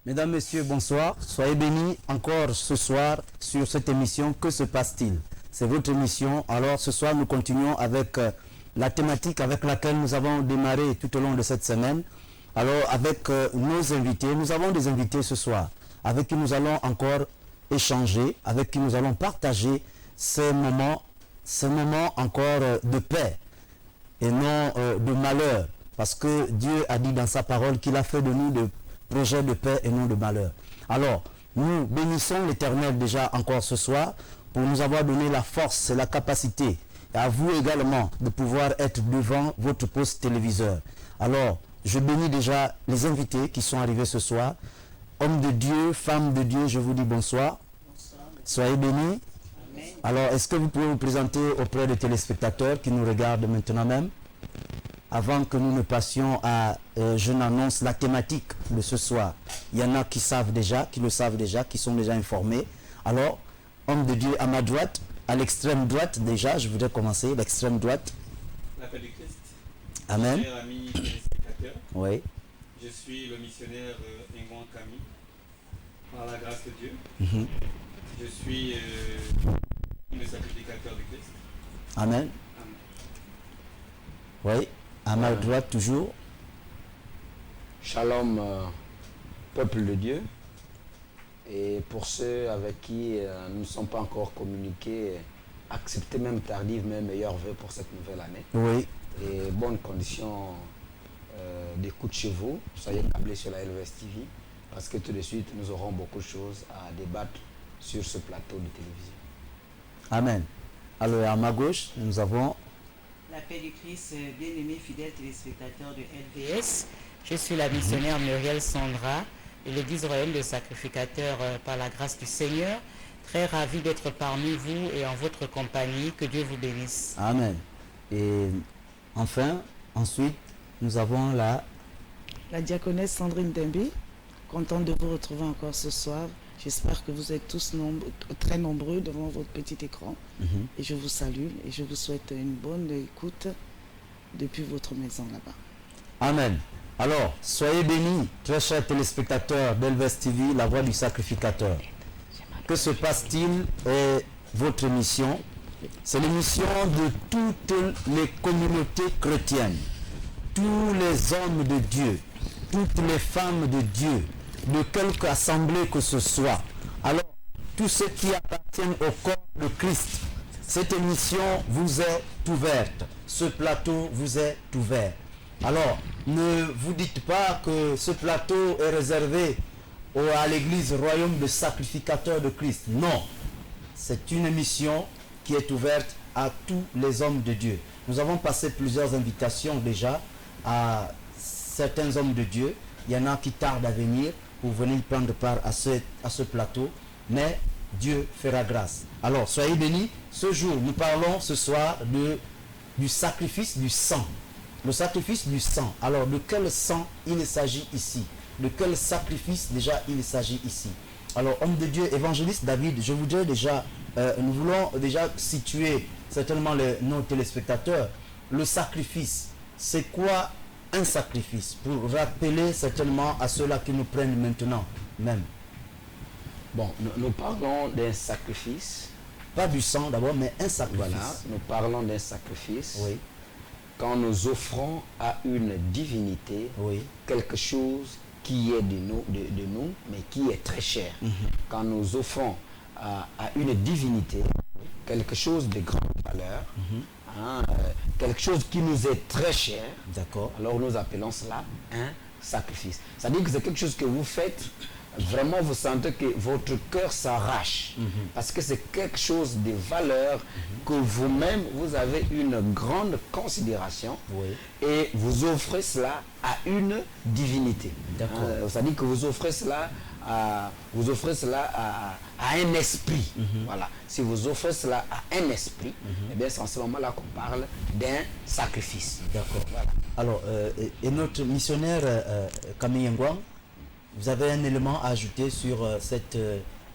Mesdames, Messieurs, bonsoir. Soyez bénis encore ce soir sur cette émission. Que se passe-t-il? C'est votre émission. Alors ce soir, nous continuons avec la thématique avec laquelle nous avons démarré tout au long de cette semaine. Alors avec nos invités, nous avons des invités ce soir avec qui nous allons encore échanger, avec qui nous allons partager ces moments encore de paix et non de malheur. Parce que Dieu a dit dans sa parole qu'il a fait de nous des projets de paix et non de malheur. Alors, nous bénissons l'Éternel déjà encore ce soir pour nous avoir donné la force et la capacité, et à vous également, de pouvoir être devant votre poste téléviseur. Alors, je bénis déjà les invités qui sont arrivés ce soir. Hommes de Dieu, femmes de Dieu, je vous dis bonsoir. Bonsoir. Soyez bénis. Amen. Alors, est-ce que vous pouvez vous présenter auprès des téléspectateurs qui nous regardent maintenant même? Avant que nous ne passions à, je n'annonce la thématique de ce soir. Il y en a qui savent déjà, qui le savent déjà, qui sont déjà informés. Alors, homme de Dieu à ma droite, à l'extrême droite déjà, je voudrais commencer, l'extrême droite. L'appel du Christ. Amen. Chers amis téléspectateurs, oui. Je suis le missionnaire Ngwan Camille, par la grâce de Dieu. Je suis le sacrificateur du Christ. Amen. Amen. Oui. À ma droite toujours. Shalom, peuple de Dieu. Et pour ceux avec qui nous ne sommes pas encore communiqués, acceptez même tardive, mais meilleurs vœux pour cette nouvelle année. Oui. Et bonnes conditions d'écoute chez vous. Soyez câblés sur la LVS TV, parce que tout de suite, nous aurons beaucoup de choses à débattre sur ce plateau de télévision. Amen. Alors, à ma gauche, nous avons... La paix du Christ, bien-aimés fidèles téléspectateurs de LVS. Je suis la missionnaire Muriel Sandra de l'Église royale de sacrificateurs par la grâce du Seigneur. Très ravi d'être parmi vous et en votre compagnie. Que Dieu vous bénisse. Amen. Et enfin, ensuite, nous avons la diaconesse Sandrine Dembi. Contente de vous retrouver encore ce soir. J'espère que vous êtes tous très nombreux devant votre petit écran. Et je vous salue et je vous souhaite une bonne écoute depuis votre maison là-bas. Amen. Alors, soyez bénis, très chers téléspectateurs d'Elves TV, la voix du sacrificateur. Que se passe-t-il est votre émission. C'est l'émission de toutes les communautés chrétiennes, tous les hommes de Dieu, toutes les femmes de Dieu, de quelque assemblée que ce soit. Alors, tous ceux qui appartiennent au corps de Christ, cette émission vous est ouverte. Ce plateau vous est ouvert. Alors, ne vous dites pas que ce plateau est réservé à l'église royaume de sacrificateurs de Christ. Non, c'est une émission qui est ouverte à tous les hommes de Dieu. Nous avons passé plusieurs invitations déjà à certains hommes de Dieu. Il y en a qui tardent à venir pour venir prendre part à ce plateau, mais Dieu fera grâce. Alors, soyez bénis. Ce jour, nous parlons ce soir du sacrifice du sang. Le sacrifice du sang. Alors, de quel sang il s'agit ici? De quel sacrifice déjà il s'agit ici? Alors, homme de Dieu, évangéliste David, je voudrais déjà, nous voulons déjà situer certainement nos téléspectateurs. Le sacrifice, c'est quoi un sacrifice? Pour rappeler certainement à ceux-là qui nous prennent maintenant même. Bon, nous parlons d'un sacrifice. Pas du sang d'abord, mais un sacrifice. Voilà, nous parlons d'un sacrifice. Oui. Quand nous offrons à une divinité quelque chose qui est de nous, mais qui est très cher. Quand nous offrons à une divinité quelque chose de grande valeur, quelque chose qui nous est très cher, alors nous appelons cela un sacrifice. C'est-à-dire que c'est quelque chose que vous faites, vraiment vous sentez que votre cœur s'arrache, parce que c'est quelque chose de valeur que vous-même, vous avez une grande considération et vous offrez cela à une divinité. C'est-à-dire que vous offrez cela à un esprit. Voilà. Si vous offrez cela à un esprit, eh bien c'est en ce moment-là qu'on parle d'un sacrifice. D'accord. Voilà. Alors, et notre missionnaire Camille Ngwan, vous avez un élément à ajouter sur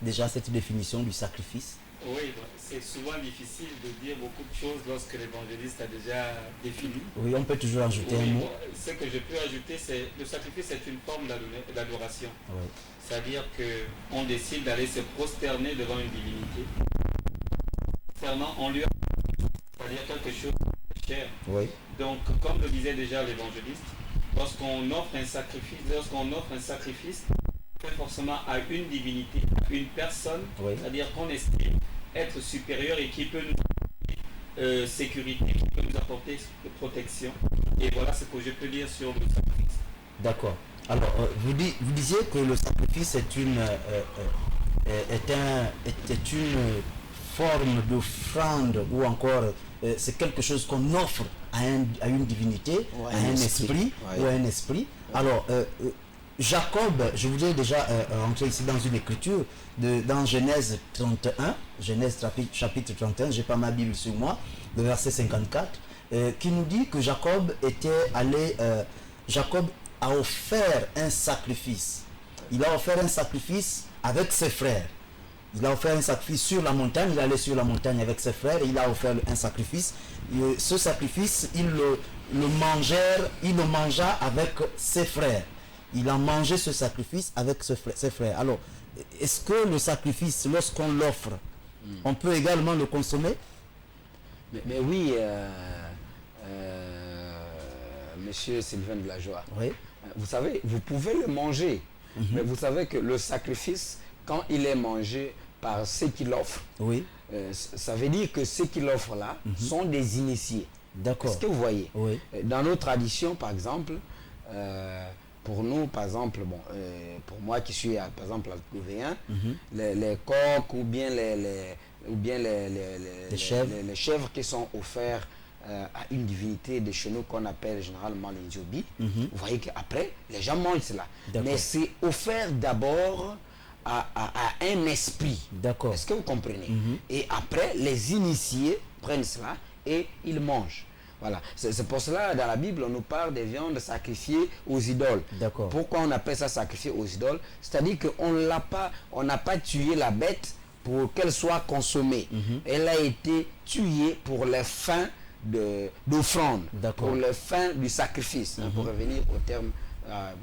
déjà cette définition du sacrifice? Oui, c'est souvent difficile de dire beaucoup de choses lorsque l'évangéliste a déjà défini. Oui, on peut toujours ajouter un mot. Ce que je peux ajouter, c'est le sacrifice est une forme d'adoration. Oui. C'est-à-dire qu'on décide d'aller se prosterner devant une divinité. On lui a c'est-à-dire quelque chose de cher. Oui. Donc, comme le disait déjà l'évangéliste, lorsqu'on offre un sacrifice, fait forcément à une divinité, à une personne, oui. C'est-à-dire qu'on estime être supérieur et qui peut nous apporter sécurité, qui peut nous apporter protection. Et voilà ce que je peux dire sur le sacrifice. D'accord. Alors, vous disiez que le sacrifice est une forme d'offrande ou encore c'est quelque chose qu'on offre à une divinité, à un esprit ou à un esprit. Alors, Jacob, je voudrais déjà rentrer ici dans une écriture dans Genèse 31, Genèse chapitre 31, j'ai pas ma Bible sur moi, le verset 54, qui nous dit que Jacob a offert un sacrifice. Il a offert un sacrifice avec ses frères. Il a offert un sacrifice sur la montagne, il allait sur la montagne avec ses frères et il a offert un sacrifice. Et ce sacrifice, il le mangea avec ses frères. Il a mangé ce sacrifice avec ses frères. Alors, est-ce que le sacrifice, lorsqu'on l'offre, on peut également le consommer? Mais oui, monsieur Sylvain de la Joie. Oui. Vous savez, vous pouvez le manger, mais vous savez que le sacrifice, quand il est mangé par ceux qui l'offrent, oui. Ça veut dire que ceux qui l'offrent là sont des initiés. D'accord. Est-ce que vous voyez? Oui. Dans nos traditions, par exemple, pour nous, par exemple, pour moi qui suis, par exemple, alcouvéen, les coqs ou bien les chèvres qui sont offerts à une divinité de chez nous qu'on appelle généralement les Nziobi, vous voyez qu'après, les gens mangent cela. Mais c'est offert d'abord à un esprit. D'accord. Est-ce que vous comprenez? Et après, les initiés prennent cela et ils mangent. Voilà. C'est pour cela, dans la Bible, on nous parle des viandes sacrifiées aux idoles. D'accord. Pourquoi on appelle ça sacrifié aux idoles? C'est-à-dire qu'on n'a pas tué la bête pour qu'elle soit consommée. Elle a été tuée pour les fins d'offrande, pour les fins du sacrifice, pour revenir au terme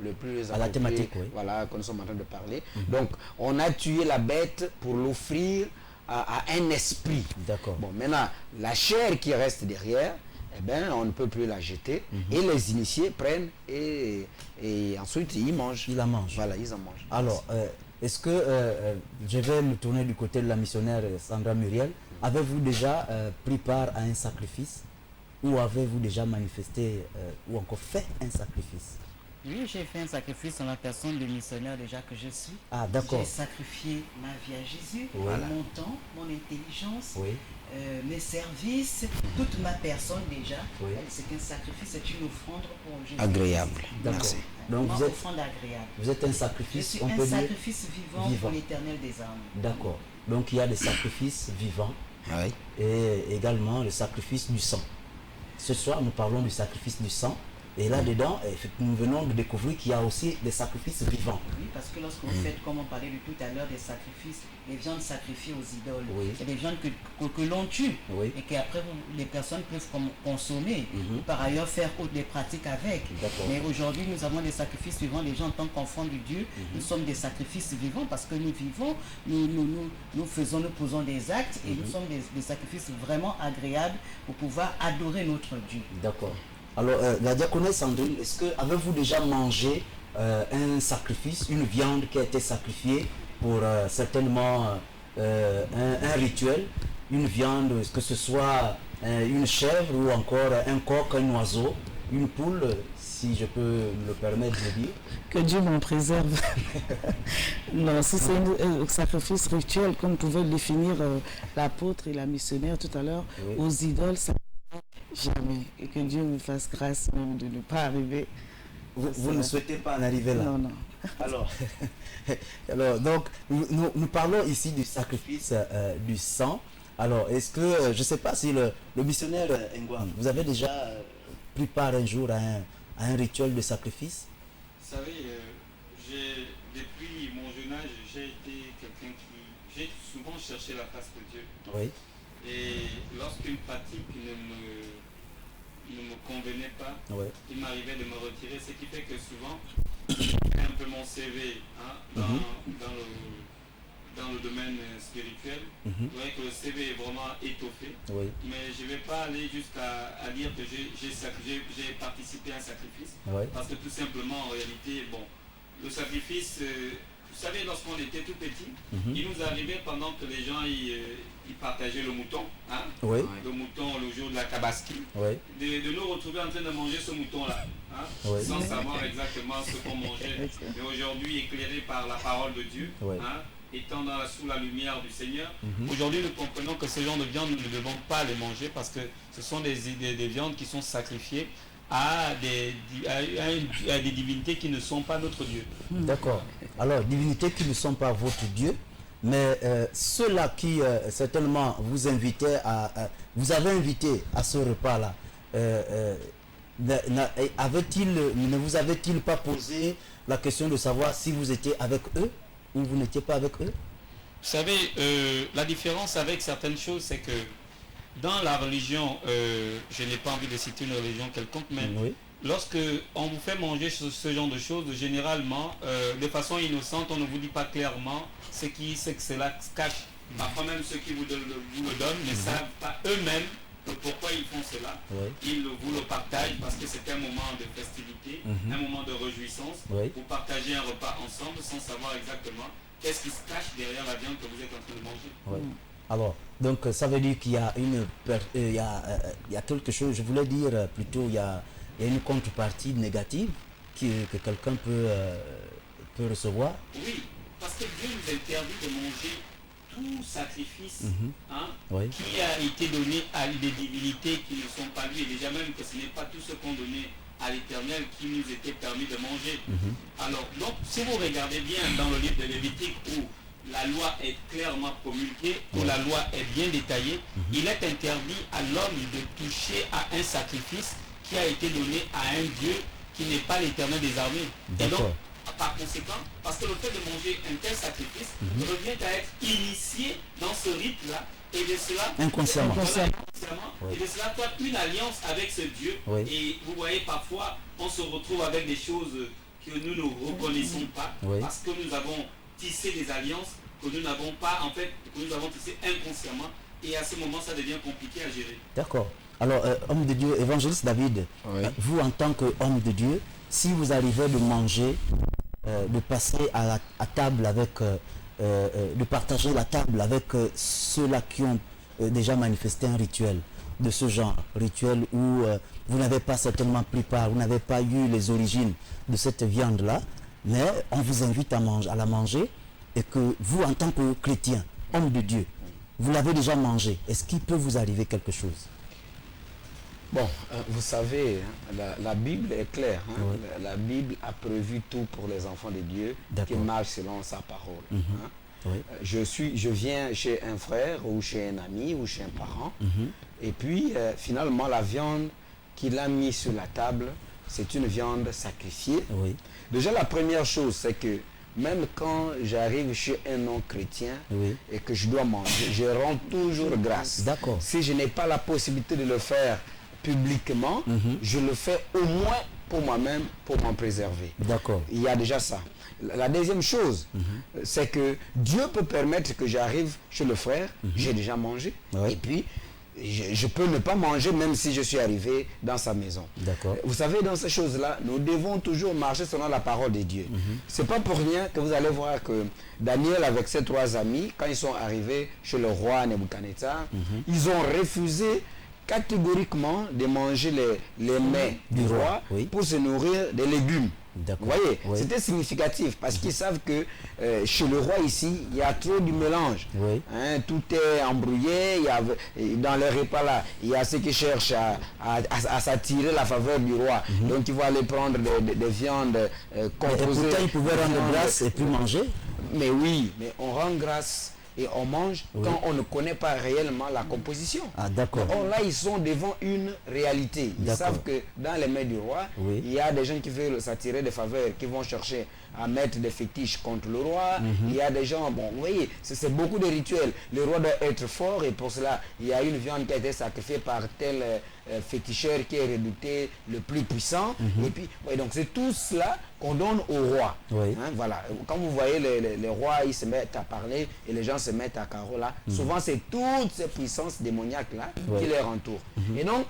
le plus à la thématique, oui. Voilà, que nous sommes en train de parler. Donc, on a tué la bête pour l'offrir à un esprit. D'accord. Bon, maintenant, la chair qui reste derrière, eh ben, on ne peut plus la jeter. Et les initiés prennent et ensuite ils mangent. Ils la mangent. Voilà, ils en mangent. Alors, est-ce que, je vais me tourner du côté de la missionnaire Sandra Muriel, avez-vous déjà pris part à un sacrifice ou avez-vous déjà manifesté ou encore fait un sacrifice? Oui, j'ai fait un sacrifice en la personne du missionnaire déjà que je suis. Ah, d'accord. J'ai sacrifié ma vie à Jésus, mon temps, mon intelligence, mes services, toute ma personne déjà. C'est qu'un sacrifice, c'est une offrande pour Jésus. Agréable. D'accord. Donc une offrande agréable. Vous êtes un sacrifice, je suis un sacrifice vivant pour l'Éternel des âmes. D'accord. Donc il y a des sacrifices vivants et également le sacrifice du sang. Ce soir, nous parlons du sacrifice du sang. Et là-dedans, nous venons de découvrir qu'il y a aussi des sacrifices vivants. Oui, parce que lorsque vous faites, comme on parlait de tout à l'heure, des sacrifices, les viandes sacrifiées aux idoles, c'est des viandes que l'on tue et qu'après les personnes peuvent consommer, ou par ailleurs faire des pratiques avec. Mais aujourd'hui, nous avons des sacrifices vivants, les gens en tant qu'enfants de Dieu, nous sommes des sacrifices vivants parce que nous vivons, nous posons des actes et nous sommes des sacrifices vraiment agréables pour pouvoir adorer notre Dieu. D'accord. Alors, la diaconesse Sandrine, avez-vous déjà mangé un sacrifice, une viande qui a été sacrifiée pour certainement un rituel, une viande, que ce soit une chèvre ou encore un coq, un oiseau, une poule, si je peux me le permettre de dire? Que Dieu m'en préserve. Non, si c'est un sacrifice rituel, comme pouvait le définir l'apôtre et la missionnaire tout à l'heure, aux idoles, ça jamais. Et que Dieu me fasse grâce même de ne pas arriver. Vous ne souhaitez pas en arriver là? Non, non. Alors donc, nous parlons ici du sacrifice du sang. Alors, est-ce que, je ne sais pas si le missionnaire Ngwan, vous avez déjà pris part un jour à un rituel de sacrifice? Vous savez, depuis mon jeune âge, j'ai été quelqu'un j'ai souvent cherché la face de Dieu. Oui. Et lorsqu'une pratique ne me convenait pas, Ouais. il m'arrivait de me retirer, ce qui fait que souvent, je fais un peu mon CV dans le domaine spirituel. Vous voyez que le CV est vraiment étoffé, Oui. mais je ne vais pas aller jusqu'à dire que j'ai participé à un sacrifice, Ouais. parce que tout simplement, en réalité, bon, le sacrifice, vous savez, lorsqu'on était tout petit, il nous arrivait pendant que les gens ils partageaient le mouton, hein, Oui. le mouton le jour de la Tabaski, Oui. de nous retrouver en train de manger ce mouton-là, hein, Oui. sans savoir exactement ce qu'on mangeait. Mais aujourd'hui, éclairé par la parole de Dieu, Oui. hein, étant sous la lumière du Seigneur, aujourd'hui nous comprenons que ce genre de viande, nous ne devons pas les manger parce que ce sont des viandes qui sont sacrifiées à des divinités qui ne sont pas notre Dieu. D'accord. Alors, divinités qui ne sont pas votre Dieu, mais ceux-là qui certainement vous invitaient vous avez invité à ce repas-là, ne vous avait-il pas posé la question de savoir si vous étiez avec eux ou vous n'étiez pas avec eux? Vous savez, la différence avec certaines choses, c'est que dans la religion, je n'ai pas envie de citer une religion quelconque, mais Oui. lorsque on vous fait manger ce genre de choses, généralement, de façon innocente, on ne vous dit pas clairement ce que cela cache. Parfois même ceux qui vous le donnent ne savent pas eux-mêmes pourquoi ils font cela. Oui. Ils vous le partagent parce que c'est un moment de festivité, un moment de réjouissance. Oui. Vous partagez un repas ensemble sans savoir exactement qu'est-ce qui se cache derrière la viande que vous êtes en train de manger. Oui. Alors, donc ça veut dire qu'il y a il y a quelque chose, je voulais dire plutôt, il y a une contrepartie négative que quelqu'un peut recevoir. Oui, parce que Dieu nous interdit de manger tout sacrifice hein, Oui. qui a été donné à des divinités qui ne sont pas lui, et déjà même que ce n'est pas tout ce qu'on donnait à l'Éternel qui nous était permis de manger. Alors, donc, si vous regardez bien dans le livre de Lévitique où la loi est clairement promulguée, où la loi est bien détaillée, il est interdit à l'homme de toucher à un sacrifice qui a été donné à un Dieu qui n'est pas l'Éternel des armées. Et donc, par conséquent, parce que le fait de manger un tel sacrifice revient à être initié dans ce rite-là, et de cela, Inconsciemment. Et de cela, toi, une alliance avec ce Dieu. Oui. Et vous voyez, parfois, on se retrouve avec des choses que nous ne reconnaissons pas, Oui. parce que nous avons tissé des alliances que nous n'avons pas, en fait, que nous avons tissées inconsciemment, et à ce moment, ça devient compliqué à gérer. D'accord. Alors, homme de Dieu, évangéliste David, Oui. vous en tant qu'homme de Dieu, si vous arrivez de manger, de passer à table avec, de partager la table avec ceux-là qui ont déjà manifesté un rituel de ce genre, rituel où vous n'avez pas certainement pris part, vous n'avez pas eu les origines de cette viande-là, mais on vous invite à la manger, et que vous, en tant que chrétien, homme de Dieu, vous l'avez déjà mangé, est-ce qu'il peut vous arriver quelque chose? Bon, vous savez, hein, la Bible est claire. Hein. Oui. La Bible a prévu tout pour les enfants de Dieu qui D'accord. marchent selon sa parole. Hein. Oui. Je viens chez un frère ou chez un ami ou chez un parent, et puis finalement la viande qu'il a mise sur la table, c'est une viande sacrifiée. Oui. Déjà la première chose, c'est que même quand j'arrive chez un non-chrétien Oui. et que je dois manger, je rends toujours grâce. D'accord. Si je n'ai pas la possibilité de le faire publiquement, je le fais au moins pour moi-même, pour m'en préserver. D'accord. Il y a déjà ça. La deuxième chose, c'est que Dieu peut permettre que j'arrive chez le frère, j'ai déjà mangé, Ouais. et puis je peux ne pas manger même si je suis arrivé dans sa maison. D'accord. Vous savez, dans ces choses-là, nous devons toujours marcher selon la parole de Dieu. C'est pas pour rien que vous allez voir que Daniel, avec ses 3 amis, quand ils sont arrivés chez le roi Nebuchadnezzar, ils ont refusé catégoriquement de manger les mets du roi oui. pour se nourrir des légumes. Vous D'accord. voyez, Oui. c'était significatif parce qu'ils savent que chez le roi ici, il y a trop du mélange. Oui. Hein, tout est embrouillé, dans les repas là, il y a ceux qui cherchent à s'attirer la faveur du roi. Donc ils vont aller prendre des viandes Et composées. pourtant, ils pouvaient rendre grâce et puis manger. Mais oui, mais on rend grâce et on mange quand on ne connaît pas réellement la composition. Ah, d'accord. Or là, ils sont devant une réalité. Ils savent que dans les mains du roi, il y a des gens qui veulent s'attirer des faveurs, qui vont chercher à mettre des fétiches contre le roi. Il y a des gens, bon, vous voyez, c'est beaucoup de rituels. Le roi doit être fort et pour cela, il y a une viande qui a été sacrifiée par tel féticheur qui est redouté le plus puissant. Et puis, donc c'est tout cela qu'on donne au roi. Hein, voilà. Quand vous voyez les rois, ils se mettent à parler et les gens se mettent à carreau là. Souvent, c'est toutes ces puissances démoniaques là qui les entourent. Et donc,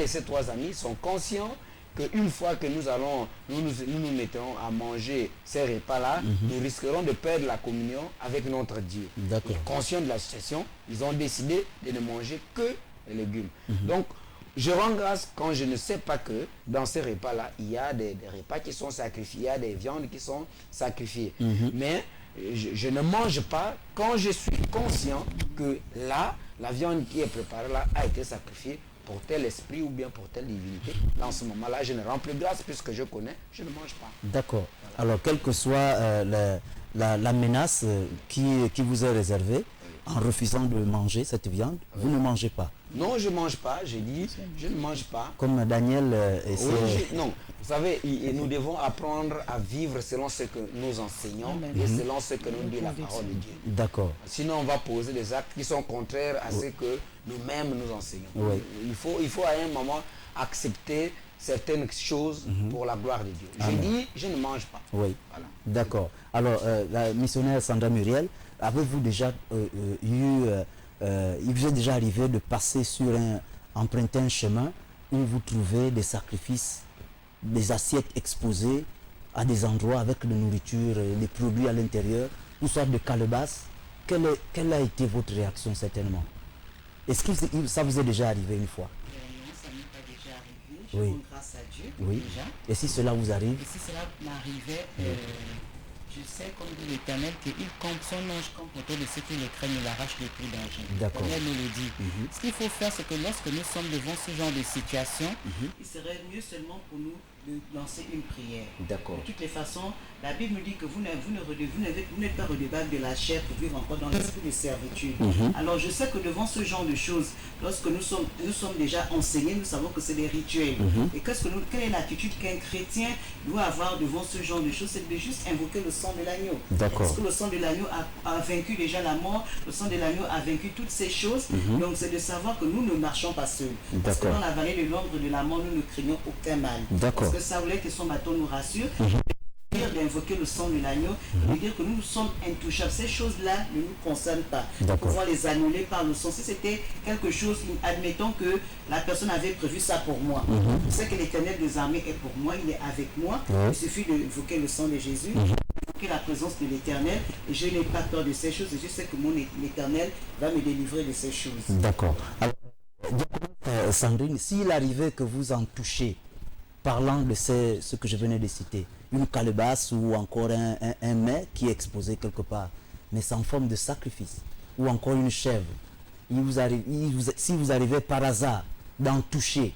ces trois amis sont conscients qu'une fois que nous mettons à manger ces repas-là, nous risquerons de perdre la communion avec notre Dieu. Conscients de la situation, ils ont décidé de ne manger que les légumes. Donc, je rends grâce quand je ne sais pas que dans ces repas-là, il y a des repas qui sont sacrifiés, il y a des viandes qui sont sacrifiées. Mais je ne mange pas quand je suis conscient que là, la viande qui est préparée là a été sacrifiée pour tel esprit ou bien pour telle divinité. Là, en ce moment-là, je ne rends plus grâce puisque je connais, je ne mange pas. D'accord. Voilà. Alors, quelle que soit la menace qui vous est réservée, en refusant de manger cette viande, vous ne mangez pas. Non, je ne mange pas. J'ai dit, je ne mange pas. Comme Daniel non, vous savez, nous devons apprendre à vivre selon ce que nous enseignons et selon ce que nous dit la parole de Dieu. D'accord. Sinon, on va poser des actes qui sont contraires à ce que nous-mêmes nous enseignons. Il faut à un moment accepter certaines choses pour la gloire de Dieu. Je dis, je ne mange pas. Oui. Voilà. D'accord. Alors, la missionnaire Sandra Muriel, avez-vous déjà il vous est déjà arrivé de passer emprunter un chemin où vous trouvez des sacrifices, des assiettes exposées à des endroits avec de nourriture, des produits à l'intérieur, une sorte de calebasse? Quelle a été votre réaction certainement? Est-ce que ça vous est déjà arrivé une fois? Non, ça m'est pas déjà arrivé. Je rends grâce à Dieu déjà. Et si cela vous arrive? Et si cela m'arrivait, je sais, comme dit l'Éternel, qu'il compte son ange comme autour de ceux qui le craignent, il arrache les plus dangers. L'Éternel nous le dit. Ce qu'il faut faire, c'est que lorsque nous sommes devant ce genre de situation, il serait mieux seulement pour nous de lancer une prière. D'accord. De toutes les façons, la Bible nous dit que vous n'êtes pas redevable de la chair pour vivre encore dans l'esprit de servitude. Alors je sais que devant ce genre de choses, lorsque nous sommes déjà enseignés, nous savons que c'est des rituels. Et quelle est l'attitude qu'un chrétien doit avoir devant ce genre de choses? C'est de juste invoquer le sang de l'agneau. Parce que le sang de l'agneau a vaincu déjà la mort, le sang de l'agneau a vaincu toutes ces choses. Donc c'est de savoir que nous ne marchons pas seuls. Parce que dans la vallée de l'ombre de la mort, nous ne craignons aucun mal. Parce que Saoulette et son bâton nous rassurent. D'invoquer le sang de l'agneau, de dire que nous sommes intouchables. Ces choses-là ne nous concernent pas. Nous pouvons les annuler par le sang. Si c'était quelque chose, admettons que la personne avait prévu ça pour moi. Je sais que l'Éternel des armées est pour moi, il est avec moi. Il suffit d'invoquer le sang de Jésus, d'invoquer la présence de l'Éternel, et je n'ai pas peur de ces choses, et je sais que mon Éternel va me délivrer de ces choses. D'accord. Alors, Sandrine, s'il arrivait que vous en touchiez, parlant de ce que je venais de citer, une calebasse ou encore un mets qui est exposé quelque part, mais c'est en forme de sacrifice, ou encore une chèvre, si vous arrivez par hasard d'en toucher,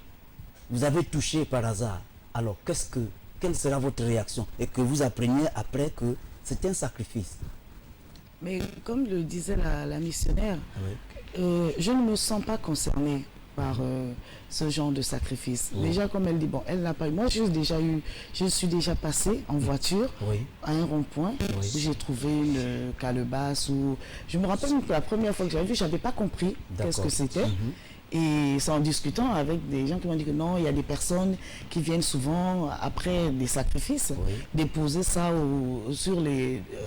vous avez touché par hasard, alors quelle sera votre réaction? Et que vous appreniez après que c'est un sacrifice. Mais comme le disait la missionnaire, je ne me sens pas concernée par ce genre de sacrifice. Déjà, comme elle dit, bon, elle n'a pas eu. Moi, je suis déjà passée en voiture à un rond-point où j'ai trouvé une calebasse. Je me rappelle que la première fois que j'avais vu, je n'avais pas compris qu'est-ce que c'était. Et c'est en discutant avec des gens qui m'ont dit que non, il y a des personnes qui viennent souvent après des sacrifices déposer ça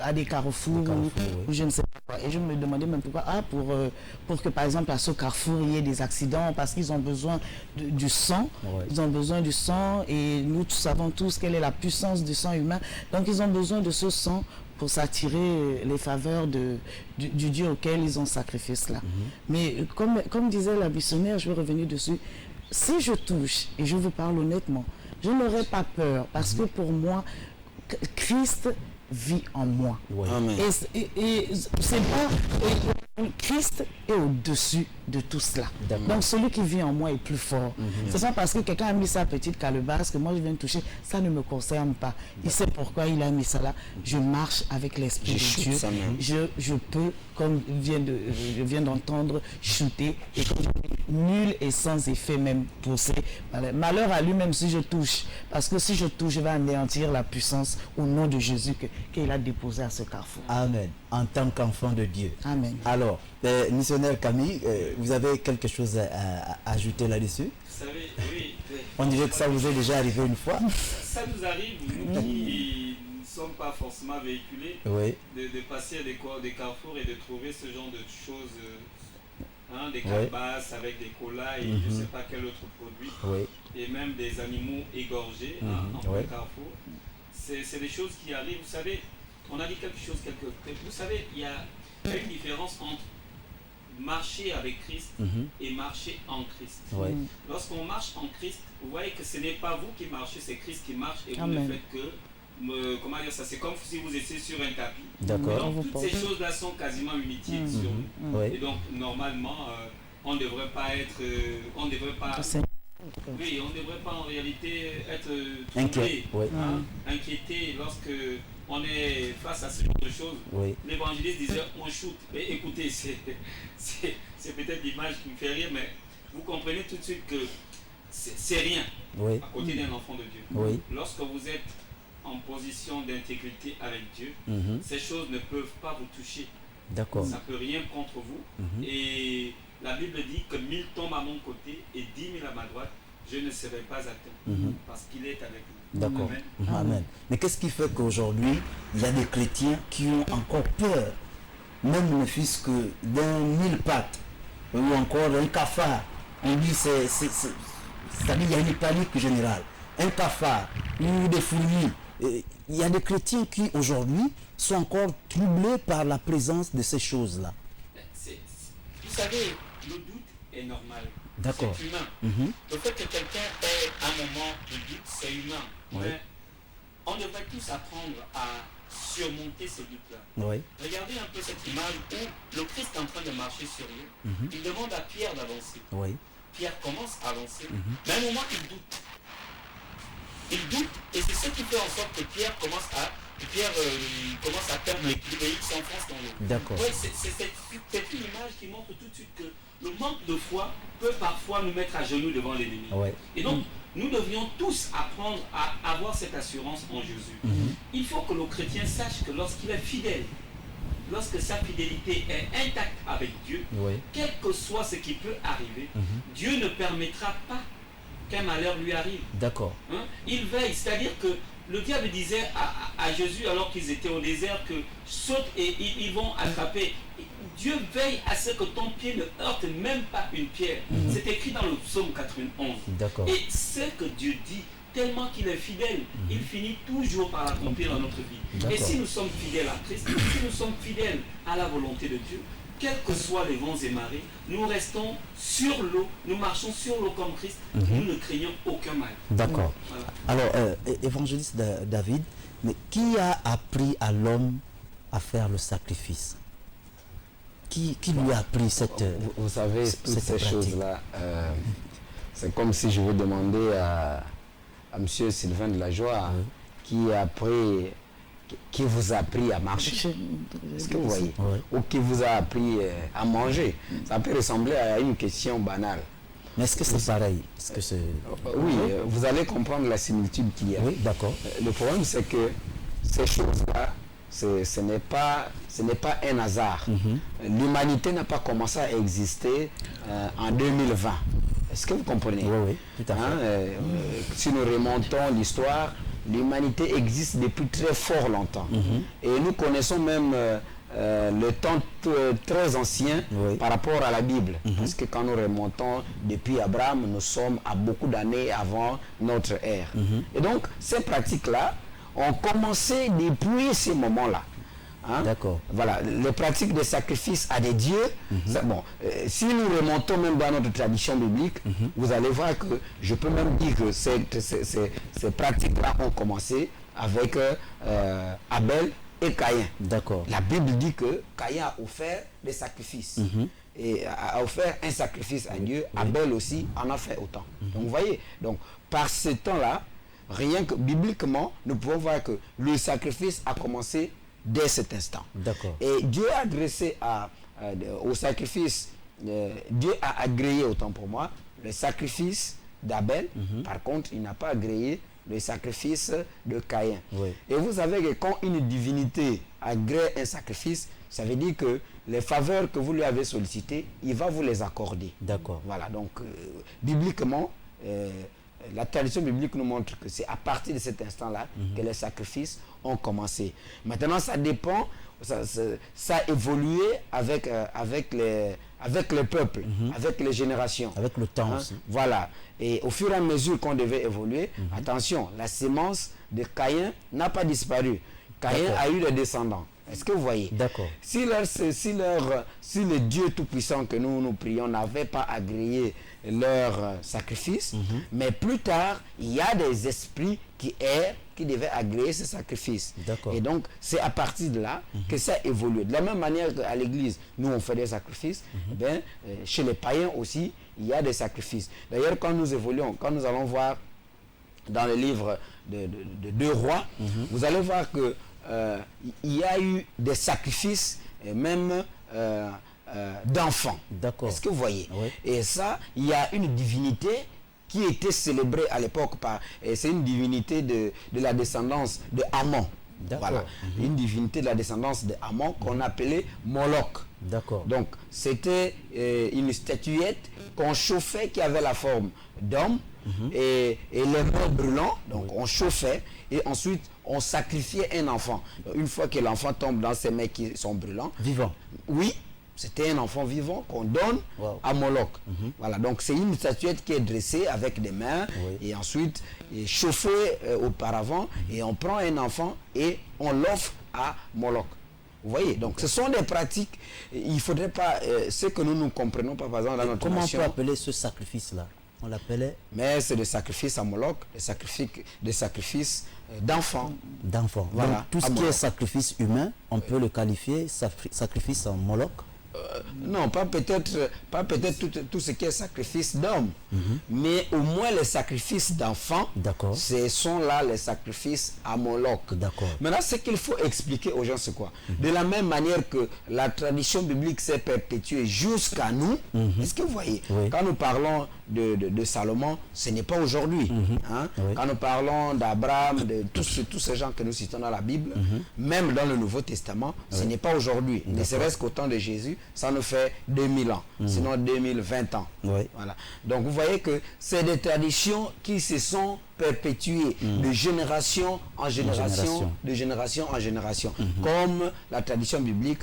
à des carrefours ou je ne sais pas quoi. Et je me demandais même pourquoi. Pour que par exemple à ce carrefour il y ait des accidents parce qu'ils ont besoin du sang. Ils ont besoin du sang et nous savons tous quelle est la puissance du sang humain. Donc ils ont besoin de ce sang pour s'attirer les faveurs du Dieu auquel ils ont sacrifié cela. Mais comme disait la missionnaire, je vais revenir dessus, si je touche, et je vous parle honnêtement, je n'aurai pas peur, parce que pour moi, Christ vit en moi. Amen. Et c'est pas... Christ est au-dessus de tout cela. Donc celui qui vit en moi est plus fort. C'est pas parce que quelqu'un a mis sa petite calebasse que moi je viens de toucher, ça ne me concerne pas. Il sait pourquoi il a mis ça là. Je marche avec l'Esprit de Dieu. Je peux, comme je viens d'entendre, shooter, et comme je dis, nul et sans effet même pousser. Malheur à lui-même si je touche, parce que si je touche, je vais anéantir la puissance au nom de Jésus qu'il a déposé à ce carrefour. Amen. En tant qu'enfant de Dieu. Amen. Alors, missionnaire Camille, vous avez quelque chose à ajouter là-dessus? Vous savez, oui. On dirait que ça vous est déjà arrivé une fois. Ça nous arrive, nous qui ne sommes pas forcément véhiculés, de passer des carrefours et de trouver ce genre de choses, des calebasses avec des colas et je ne sais pas quel autre produit, et même des animaux égorgés en carrefour. C'est des choses qui arrivent, vous savez. On a dit quelque chose, vous savez, il y a une différence entre marcher avec Christ et marcher en Christ. Lorsqu'on marche en Christ, vous voyez que ce n'est pas vous qui marchez, c'est Christ qui marche et vous ne faites que, comment dire ça, c'est comme si vous étiez sur un tapis. D'accord. Donc toutes ces choses-là sont quasiment inutiles sur nous. Et donc normalement, on ne devrait pas être, on ne devrait pas en réalité être troublé, inquiété lorsque on est face à ce genre de choses. L'évangéliste disait on shoot. Mais écoutez, c'est peut-être l'image qui me fait rire, mais vous comprenez tout de suite que c'est rien à côté d'un enfant de Dieu. Lorsque vous êtes en position d'intégrité avec Dieu, ces choses ne peuvent pas vous toucher. D'accord. Ça ne peut rien contre vous. Et la Bible dit que 1000 tombent à mon côté et 10 000 à ma droite, je ne serai pas atteint parce qu'il est avec nous. D'accord. Amen. Mais qu'est-ce qui fait qu'aujourd'hui, il y a des chrétiens qui ont encore peur, même ne fût-ce que d'un 1000 pattes ou encore un cafard? On dit c'est-à-dire il y a une panique générale. Un cafard ou des fourmis. Il y a des chrétiens qui aujourd'hui sont encore troublés par la présence de ces choses-là. Vous savez, le doute est normal. D'accord. C'est humain. Le fait que quelqu'un ait un moment de doute, c'est humain. Mais on devrait tous apprendre à surmonter ces doutes-là. Regardez un peu cette image où le Christ est en train de marcher sur l'eau. Il demande à Pierre d'avancer. Pierre commence à avancer. Mais à un moment, il doute. Il doute et c'est ce qui fait en sorte que Pierre commence à perdre l'équilibre et il s'enfonce dans l'eau. D'accord. C'est une image qui montre tout de suite que le manque de foi peut parfois nous mettre à genoux devant l'ennemi. Et donc, nous devrions tous apprendre à avoir cette assurance en Jésus. Il faut que le chrétien sache que lorsqu'il est fidèle, lorsque sa fidélité est intacte avec Dieu, quel que soit ce qui peut arriver, Dieu ne permettra pas qu'un malheur lui arrive. D'accord. Il veille, c'est-à-dire que le diable disait à Jésus alors qu'ils étaient au désert que saute et ils vont attraper. Dieu veille à ce que ton pied ne heurte même pas une pierre. C'est écrit dans le psaume 91. D'accord. Et ce que Dieu dit, tellement qu'il est fidèle, il finit toujours par l'accomplir dans notre vie. Et si nous sommes fidèles à Christ, si nous sommes fidèles à la volonté de Dieu, quels que soient les vents et marées, nous restons sur l'eau, nous marchons sur l'eau comme Christ, nous ne craignons aucun mal. D'accord. Voilà. Alors, évangéliste David, mais qui a appris à l'homme à faire le sacrifice? Qui lui a appris cette Vous savez, toutes ces choses-là, c'est comme si je veux demander à M. Sylvain de la Joie, qui vous a appris à marcher. Est-ce que vous voyez? Ou qui vous a appris à manger? Ça peut ressembler à une question banale. Mais est-ce que c'est pareil? Oui, vous allez comprendre la similitude qu'il y a. Oui, d'accord. Le problème, c'est que ces choses-là, ce n'est pas un hasard. L'humanité n'a pas commencé à exister en 2020. Est-ce que vous comprenez? Oui, tout à fait. Si nous remontons l'histoire, l'humanité existe depuis très fort longtemps. Et nous connaissons même le temps très ancien par rapport à la Bible. Parce que quand nous remontons depuis Abraham, nous sommes à beaucoup d'années avant notre ère. Et donc, ces pratiques-là ont commencé depuis ces moments-là. D'accord. Voilà, les pratiques de sacrifice à des dieux. Si nous remontons même dans notre tradition biblique, vous allez voir que je peux même dire que ces pratiques-là ont commencé avec Abel et Caïn. D'accord. La Bible dit que Caïn a offert des sacrifices. Et a offert un sacrifice à Dieu. Abel aussi en a fait autant. Donc vous voyez, donc par ce temps-là, rien que bibliquement, nous pouvons voir que le sacrifice a commencé dès cet instant. D'accord. Et Dieu a adressé au sacrifice, Dieu a agréé, autant pour moi, le sacrifice d'Abel. Par contre, il n'a pas agréé le sacrifice de Caïn. Oui. Et vous savez que quand une divinité agrée un sacrifice, ça veut dire que les faveurs que vous lui avez sollicitées, il va vous les accorder. D'accord. Voilà, donc bibliquement, la tradition biblique nous montre que c'est à partir de cet instant-là que les sacrifices ont commencé. Maintenant, ça dépend, ça a évolué avec le peuple, avec les générations. Avec le temps aussi. Voilà. Et au fur et à mesure qu'on devait évoluer, attention, la sémence de Caïn n'a pas disparu. Caïn a eu des descendants. Est-ce que vous voyez? D'accord. Si le Dieu Tout-Puissant que nous prions n'avait pas agréé leur sacrifice, mais plus tard, il y a des esprits qui devaient agréer ce sacrifice. D'accord. Et donc, c'est à partir de là que ça évolue. De la même manière qu'à l'église, nous, on fait des sacrifices, chez les païens aussi, il y a des sacrifices. D'ailleurs, quand nous évoluons, quand nous allons voir dans le livre de 2 Rois, vous allez voir que il y a eu des sacrifices, même d'enfants. D'accord. Est-ce que vous voyez? Oui. Et ça, il y a une divinité qui était célébrée à l'époque c'est une divinité de la descendance de Ammon. D'accord. Voilà. Une divinité de la descendance de Ammon qu'on appelait Moloch. D'accord. Donc, c'était une statuette qu'on chauffait qui avait la forme d'homme et les mains brûlants. Donc, on chauffait et ensuite, on sacrifiait un enfant. Une fois que l'enfant tombe dans ses mains qui sont brûlants. Vivant. Oui, c'était un enfant vivant qu'on donne à Moloch. Voilà, donc c'est une statuette qui est dressée avec des mains et ensuite chauffée auparavant et on prend un enfant et on l'offre à Moloch. Vous voyez, donc ce sont des pratiques, il ne faudrait pas, ce que nous ne comprenons pas par exemple dans notre nation. Comment on peut appeler ce sacrifice-là? On l'appelait? Mais c'est des sacrifices à Moloch, des sacrifices d'enfants. D'enfants. Voilà, donc tout ce qui est sacrifice humain, on peut le qualifier sacrifice en Moloch? Non, pas peut-être tout ce qui est sacrifice d'hommes, mais au moins les sacrifices d'enfants, ce sont là les sacrifices à Moloch. Maintenant, ce qu'il faut expliquer aux gens, c'est quoi? De la même manière que la tradition biblique s'est perpétuée jusqu'à nous, est-ce que vous voyez? Quand nous parlons de Salomon, ce n'est pas aujourd'hui. Quand nous parlons d'Abraham, de tous ces gens que nous citons dans la Bible, même dans le Nouveau Testament, ce n'est pas aujourd'hui. Ne serait-ce qu'au temps de Jésus, ça nous fait 2000 ans, sinon 2020 ans. Voilà. Donc vous voyez que c'est des traditions qui se sont perpétuées de génération en génération, de génération en génération, comme la tradition biblique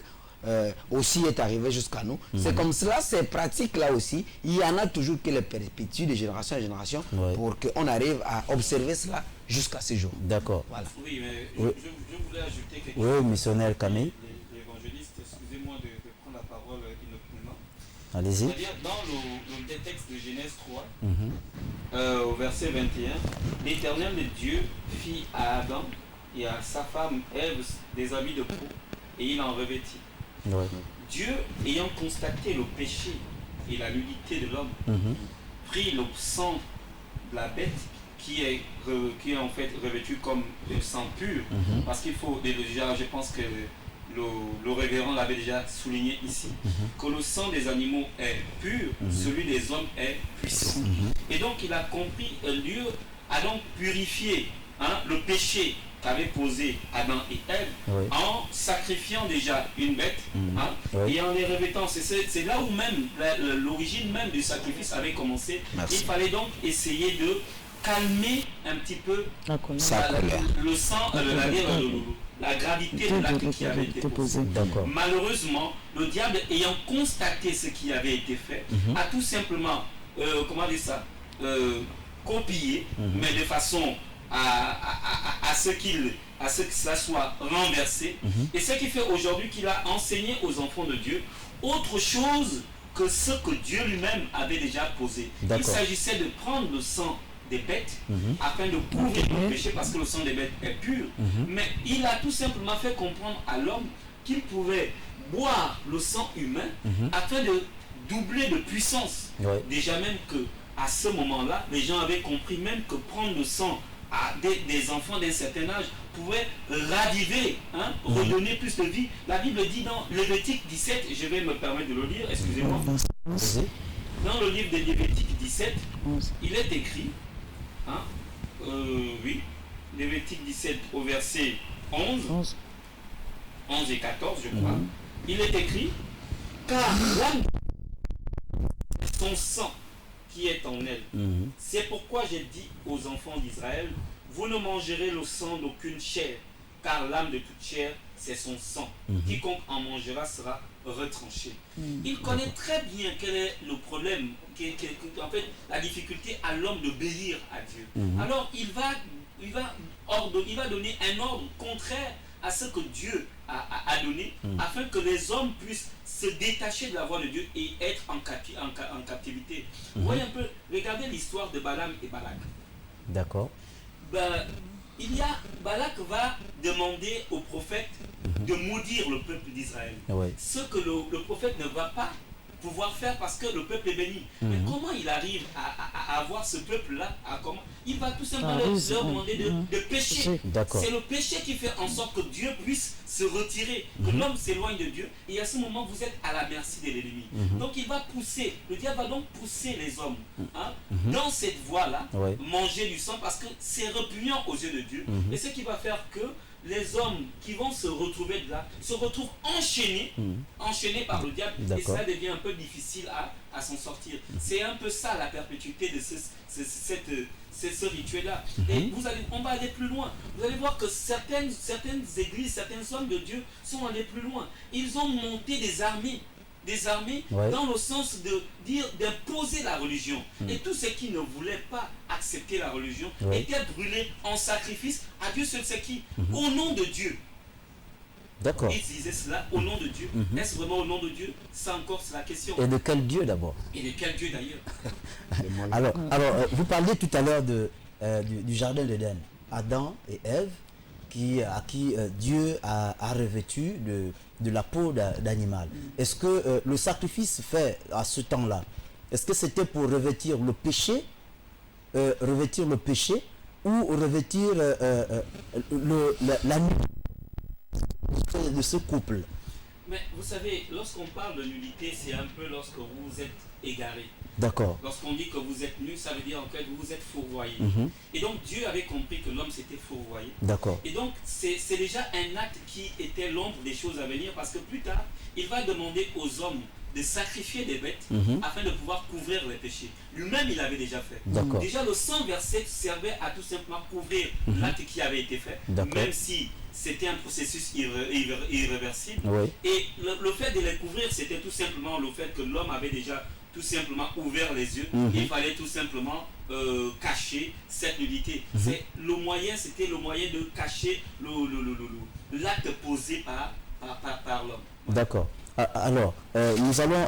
aussi est arrivée jusqu'à nous. C'est comme cela, ces pratiques-là aussi, il y en a toujours qui les perpétuent de génération en génération pour qu'on arrive à observer cela jusqu'à ce jour. D'accord. Voilà. Oui, mais je voulais ajouter quelque chose. Oui, missionnaire Camille. L'évangéliste, excusez-moi de prendre la parole inopinément. Allez-y. C'est-à-dire, dans le texte de Genèse 3, au verset 21, l'Éternel de Dieu fit à Adam et à sa femme Ève des habits de peau, et il en revêtit. Dieu, ayant constaté le péché et la nudité de l'homme, prit le sang de la bête qui est en fait revêtu comme un sang pur, parce qu'il faut déjà, je pense que le révérend l'avait déjà souligné ici, que le sang des animaux est pur, celui des hommes est puissant. Et donc il a compris, Dieu a donc purifié le péché qu'avait posé Adam et Ève en sacrifiant déjà une bête et en les revêtant. C'est là où même l'origine même du sacrifice avait commencé. Il fallait donc essayer de calmer un petit peu le sang, la gravité de l'acte qui avait été posé. Malheureusement, le diable ayant constaté ce qui avait été fait, a tout simplement, comment dire ça, copié, mais de façon à ce que cela soit renversé. Et ce qui fait aujourd'hui qu'il a enseigné aux enfants de Dieu autre chose que ce que Dieu lui-même avait déjà posé. Il s'agissait de prendre le sang des bêtes afin de couvrir le péché parce que le sang des bêtes est pur. Mais il a tout simplement fait comprendre à l'homme qu'il pouvait boire le sang humain afin de doubler de puissance. Déjà même que à ce moment-là, les gens avaient compris même que prendre le sang à des enfants d'un certain âge pouvait raviver, redonner plus de vie. La Bible dit dans Lévitique 17, je vais me permettre de le lire, excusez-moi. Dans le livre de Lévitique 17, il est écrit, oui, Lévitique 17 au verset 11 et 14, je crois, il est écrit, car l'âme, son sang qui est en elle. C'est pourquoi j'ai dit aux enfants d'Israël, vous ne mangerez le sang d'aucune chair, car l'âme de toute chair, c'est son sang. Quiconque en mangera sera retranché. Il connaît très bien quel est le problème, en fait, la difficulté à l'homme d'obéir à Dieu. Alors il va donner un ordre contraire à ce que Dieu a donné, afin que les hommes puissent se détacher de la voie de Dieu et être en captivité. Vous voyez un peu, regardez l'histoire de Balaam et Balak. D'accord. Balak va demander au prophète de maudire le peuple d'Israël. Ce que le prophète ne va pas pouvoir faire parce que le peuple est béni. Mais comment il arrive à avoir ce peuple-là? Il va tout simplement leur demander de pécher. C'est le péché qui fait en sorte que Dieu puisse se retirer, que l'homme s'éloigne de Dieu. Et à ce moment, vous êtes à la merci de l'ennemi. Donc il va pousser, le diable va donc pousser les hommes dans cette voie-là, manger du sang parce que c'est répugnant aux yeux de Dieu. Et ce qui va faire que les hommes qui vont se retrouver de là se retrouvent enchaînés par le diable, et ça devient un peu difficile à s'en sortir. C'est un peu ça la perpétuité de ce rituel-là. Et on va aller plus loin. Vous allez voir que certaines églises, certains hommes de Dieu sont allés plus loin. Ils ont monté des armées dans le sens d'imposer la religion. Et tous ceux qui ne voulaient pas accepter la religion étaient brûlés en sacrifice à Dieu seul sait qui, au nom de Dieu. D'accord. Ils disaient cela au nom de Dieu. Est-ce vraiment au nom de Dieu? Ça encore, c'est la question. Et de quel Dieu d'abord? Et de quel Dieu d'ailleurs? alors, vous parliez tout à l'heure du jardin d'Éden. Adam et Ève, à qui Dieu a revêtu de la peau d'animal. Est-ce que le sacrifice fait à ce temps-là, est-ce que c'était pour revêtir le péché ou revêtir la nullité de ce couple? Mais vous savez, lorsqu'on parle de nullité, c'est un peu lorsque vous êtes égaré. D'accord. Lorsqu'on dit que vous êtes nu, ça veut dire en fait que vous êtes fourvoyé. Et donc Dieu avait compris que l'homme s'était fourvoyé. D'accord. Et donc c'est déjà un acte qui était l'ombre des choses à venir, parce que plus tard, il va demander aux hommes de sacrifier des bêtes afin de pouvoir couvrir les péchés. Lui-même, il l'avait déjà fait. Déjà, le sang versé servait à tout simplement couvrir l'acte qui avait été fait, même si c'était un processus irréversible. Et le fait de les couvrir, c'était tout simplement le fait que l'homme avait déjà tout simplement ouvert les yeux. Il fallait tout simplement cacher cette nudité. C'était le moyen de cacher l'acte posé par l'homme. D'accord. Alors, nous allons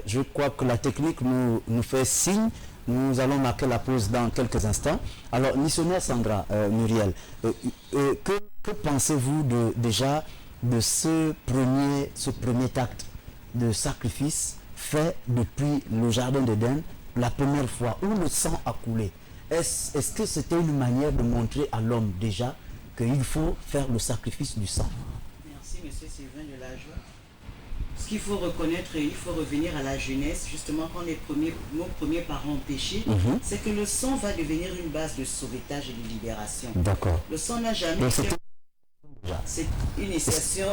je crois que la technique nous fait signe. Nous allons marquer la pause dans quelques instants. Alors, missionnaire Sandra, Muriel, que pensez-vous déjà de ce premier acte de sacrifice fait depuis le jardin d'Éden, la première fois où le sang a coulé? Est-ce que c'était une manière de montrer à l'homme déjà qu'il faut faire le sacrifice du sang? Merci, monsieur Sylvain de la Joie. Ce qu'il faut reconnaître, et il faut revenir à la jeunesse, justement quand nos premiers parents ont péché, c'est que le sang va devenir une base de sauvetage et de libération. D'accord. Le sang n'a jamais été... C'est une initiation...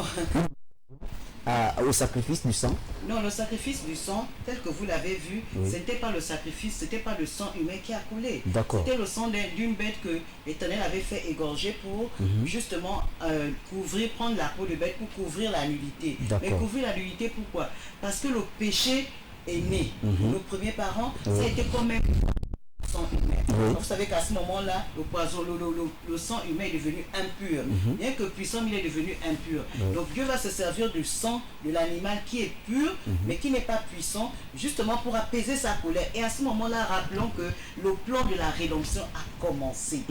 Au sacrifice du sang? Non, le sacrifice du sang, tel que vous l'avez vu, ce n'était pas le sacrifice, ce n'était pas le sang humain qui a coulé. C'était le sang d'une bête que l'Éternel avait fait égorger pour justement prendre la peau de bête pour couvrir la nudité. Mais couvrir la nudité, pourquoi? Parce que le péché est né. Nos premiers parents, ça a été comme un sang humain. Oui. Vous savez qu'à ce moment-là, le poison, le sang humain est devenu impur. Bien que puissant, il est devenu impur. Donc Dieu va se servir du sang de l'animal qui est pur, mais qui n'est pas puissant, justement pour apaiser sa colère. Et à ce moment-là, rappelons que le plan de la rédemption a commencé.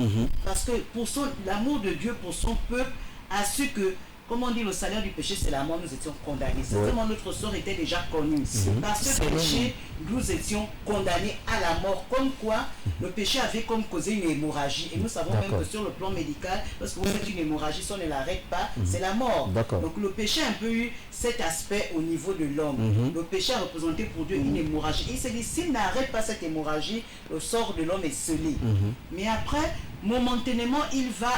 Parce que pour l'amour de Dieu pour son peuple a su que, comme on dit, le salaire du péché, c'est la mort, nous étions condamnés. Certainement, notre sort était déjà connu. Par ce péché, nous étions condamnés à la mort. Comme quoi, le péché avait comme causé une hémorragie. Et nous savons même que sur le plan médical, lorsque vous faites une hémorragie, si on ne l'arrête pas, c'est la mort. Donc le péché a un peu eu cet aspect au niveau de l'homme. Le péché a représenté pour Dieu une hémorragie. Et il s'est dit, s'il n'arrête pas cette hémorragie, le sort de l'homme est scellé. Mais après, momentanément, il va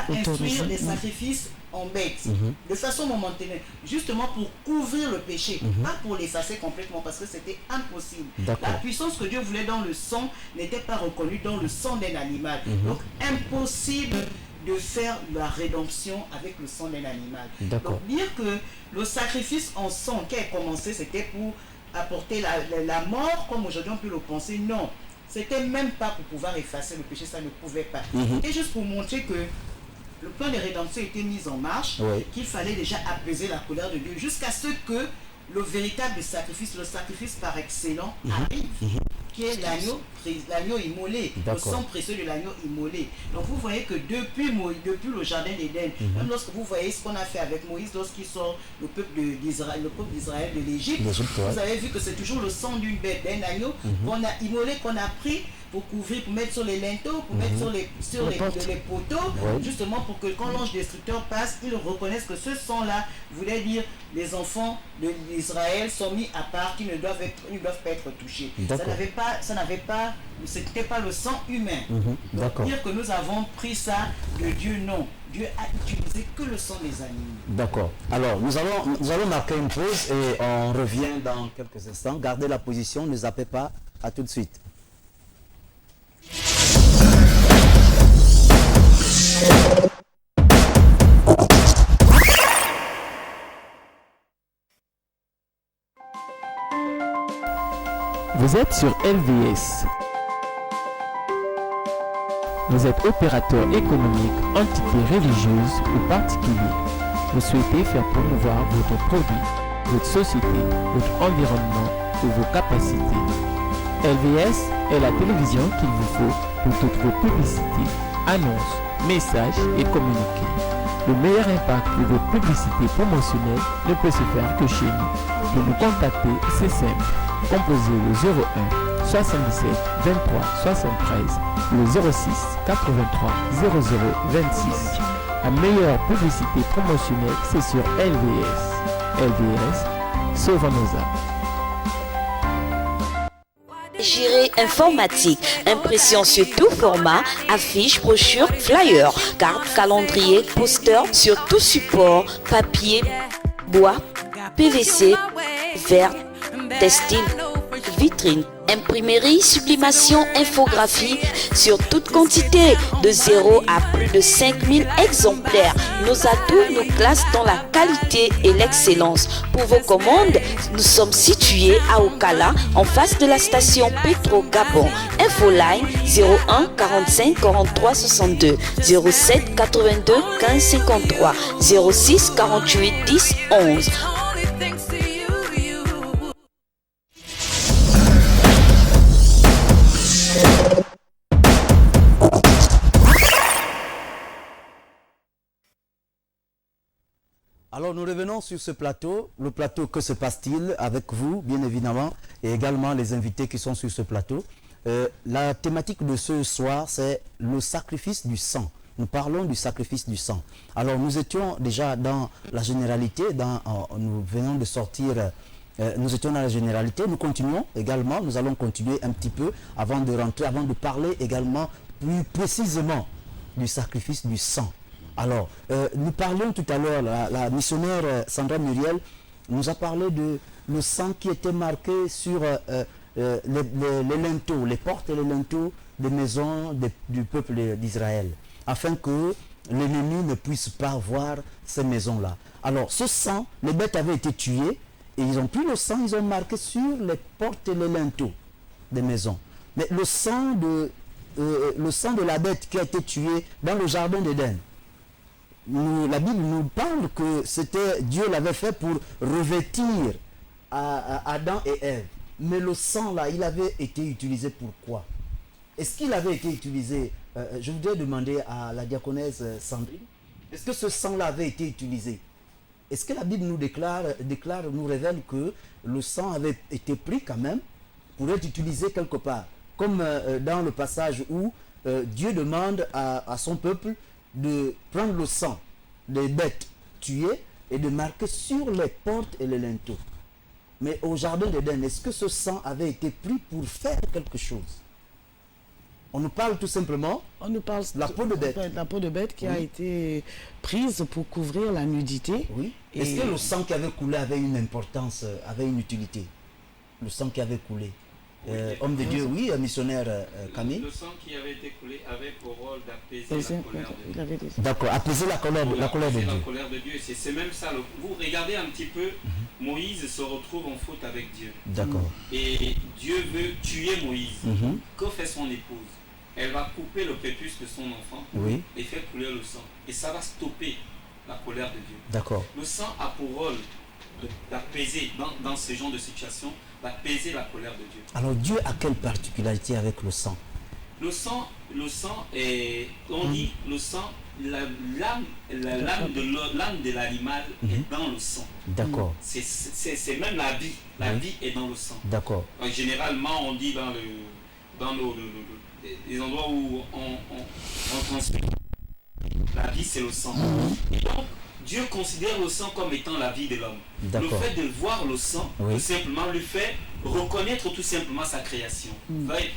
instruire les sacrifices en bête, de façon momentanée, justement pour couvrir le péché, pas pour l'effacer complètement, parce que c'était impossible. La puissance que Dieu voulait dans le sang n'était pas reconnue dans le sang d'un animal. Donc impossible de faire la rédemption avec le sang d'un animal. Donc dire que le sacrifice en sang qui a commencé, c'était pour apporter la mort, comme aujourd'hui on peut le penser, non. C'était même pas pour pouvoir effacer le péché, ça ne pouvait pas. C'était juste pour montrer que le plan de rédemption était mis en marche, qu'il fallait déjà apaiser la colère de Dieu, jusqu'à ce que le véritable sacrifice, le sacrifice par excellence arrive, qui est l'agneau immolé, le sang précieux de l'agneau immolé. Donc vous voyez que depuis le jardin d'Éden, même lorsque vous voyez ce qu'on a fait avec Moïse, lorsqu'il sort le peuple d'Israël de l'Égypte, vous avez vu que c'est toujours le sang d'une bête, d'un agneau qu'on a immolé, qu'on a pris pour couvrir, pour mettre sur les linteaux, pour mettre sur les poteaux, justement pour que quand l'ange destructeur passe, ils reconnaissent que ce sang-là voulait dire les enfants d'Israël sont mis à part, qui ne doivent pas être touchés. Ce n'était pas le sang humain. Donc, dire que nous avons pris ça de Dieu, non. Dieu a utilisé que le sang des animaux. D'accord. Alors, nous allons marquer une pause et on revient dans quelques instants. Gardez la position, ne zappez pas. À tout de suite. Vous êtes sur LVS. Vous êtes opérateur économique, entité religieuse ou particulier. Vous souhaitez faire promouvoir votre produit, votre société, votre environnement ou vos capacités. LVS est la télévision qu'il vous faut pour toutes vos publicités, annonces, messages et communiqués. Le meilleur impact de vos publicités promotionnelles ne peut se faire que chez nous. Pour nous contacter, c'est simple. Composez le 01 77 23 73, le 06 83 00 26. La meilleure publicité promotionnelle, c'est sur LVS. LVS, sauvons nos âmes. Gérée informatique, impression sur tout format, affiches, brochures, flyers, cartes, calendrier, posters sur tout support, papier, bois, PVC, verre, textile, vitrine, imprimerie, sublimation, infographie sur toute quantité de 0 à plus de 5000 exemplaires. Nos atouts nous classent dans la qualité et l'excellence. Pour vos commandes, nous sommes situés à Okala, en face de la station Petro Gabon. Infoline 01 45 43 62 07 82 15 53 06 48 10 11. Alors nous revenons sur ce plateau, le plateau Que se passe-t-il avec vous bien évidemment et également les invités qui sont sur ce plateau. La thématique de ce soir c'est le sacrifice du sang. Nous parlons du sacrifice du sang. Alors nous étions déjà dans la généralité, nous venons de sortir, nous étions dans la généralité, nous continuons également, nous allons continuer un petit peu avant de rentrer, avant de parler également plus précisément du sacrifice du sang. Alors, nous parlions tout à l'heure, la missionnaire Sandra Muriel nous a parlé de le sang qui était marqué sur les linteaux, les portes et les linteaux des maisons du peuple d'Israël, afin que l'ennemi ne puisse pas voir ces maisons-là. Alors, ce sang, les bêtes avaient été tuées, et ils ont pris le sang, ils ont marqué sur les portes et les linteaux des maisons. Mais le sang de la bête qui a été tuée dans le jardin d'Éden, la Bible nous parle que c'était Dieu l'avait fait pour revêtir Adam et Ève. Mais le sang là, il avait été utilisé pour quoi? Est-ce qu'il avait été utilisé, je voudrais demander à la diaconesse Sandrine, est-ce que ce sang-là avait été utilisé? Est-ce que la Bible nous nous révèle que le sang avait été pris quand même pour être utilisé quelque part? Comme dans le passage où Dieu demande à son peuple de prendre le sang des bêtes tuées et de marquer sur les portes et les linteaux. Mais au jardin d'Éden, est-ce que ce sang avait été pris pour faire quelque chose? On nous parle tout simplement de la peau de bête. La peau de bête qui a été prise pour couvrir la nudité. Oui. Est-ce que le sang qui avait coulé avait une importance, avait une utilité? Le sang qui avait coulé. Homme de Dieu, oui, missionnaire Camille. Le sang qui avait été coulé avait pour rôle d'apaiser la colère de Dieu. D'accord, apaiser la colère de Dieu. La colère de Dieu, c'est même ça. Vous regardez un petit peu, Moïse se retrouve en faute avec Dieu. D'accord. Et Dieu veut tuer Moïse. Que fait son épouse? Elle va couper le prépuce de son enfant et faire couler le sang. Et ça va stopper la colère de Dieu. D'accord. Le sang a pour rôle d'apaiser, dans ce genre de situation, d'apaiser la colère de Dieu. Alors Dieu a quelle particularité avec le sang? Le sang est, on dit, le sang, l'âme de l'animal est dans le sang. D'accord. C'est même la vie. La vie est dans le sang. D'accord. Généralement, on dit dans les endroits où on transmet, la vie c'est le sang. Et donc, Dieu considère le sang comme étant la vie de l'homme. Le fait de voir le sang, tout simplement, lui fait reconnaître tout simplement sa création.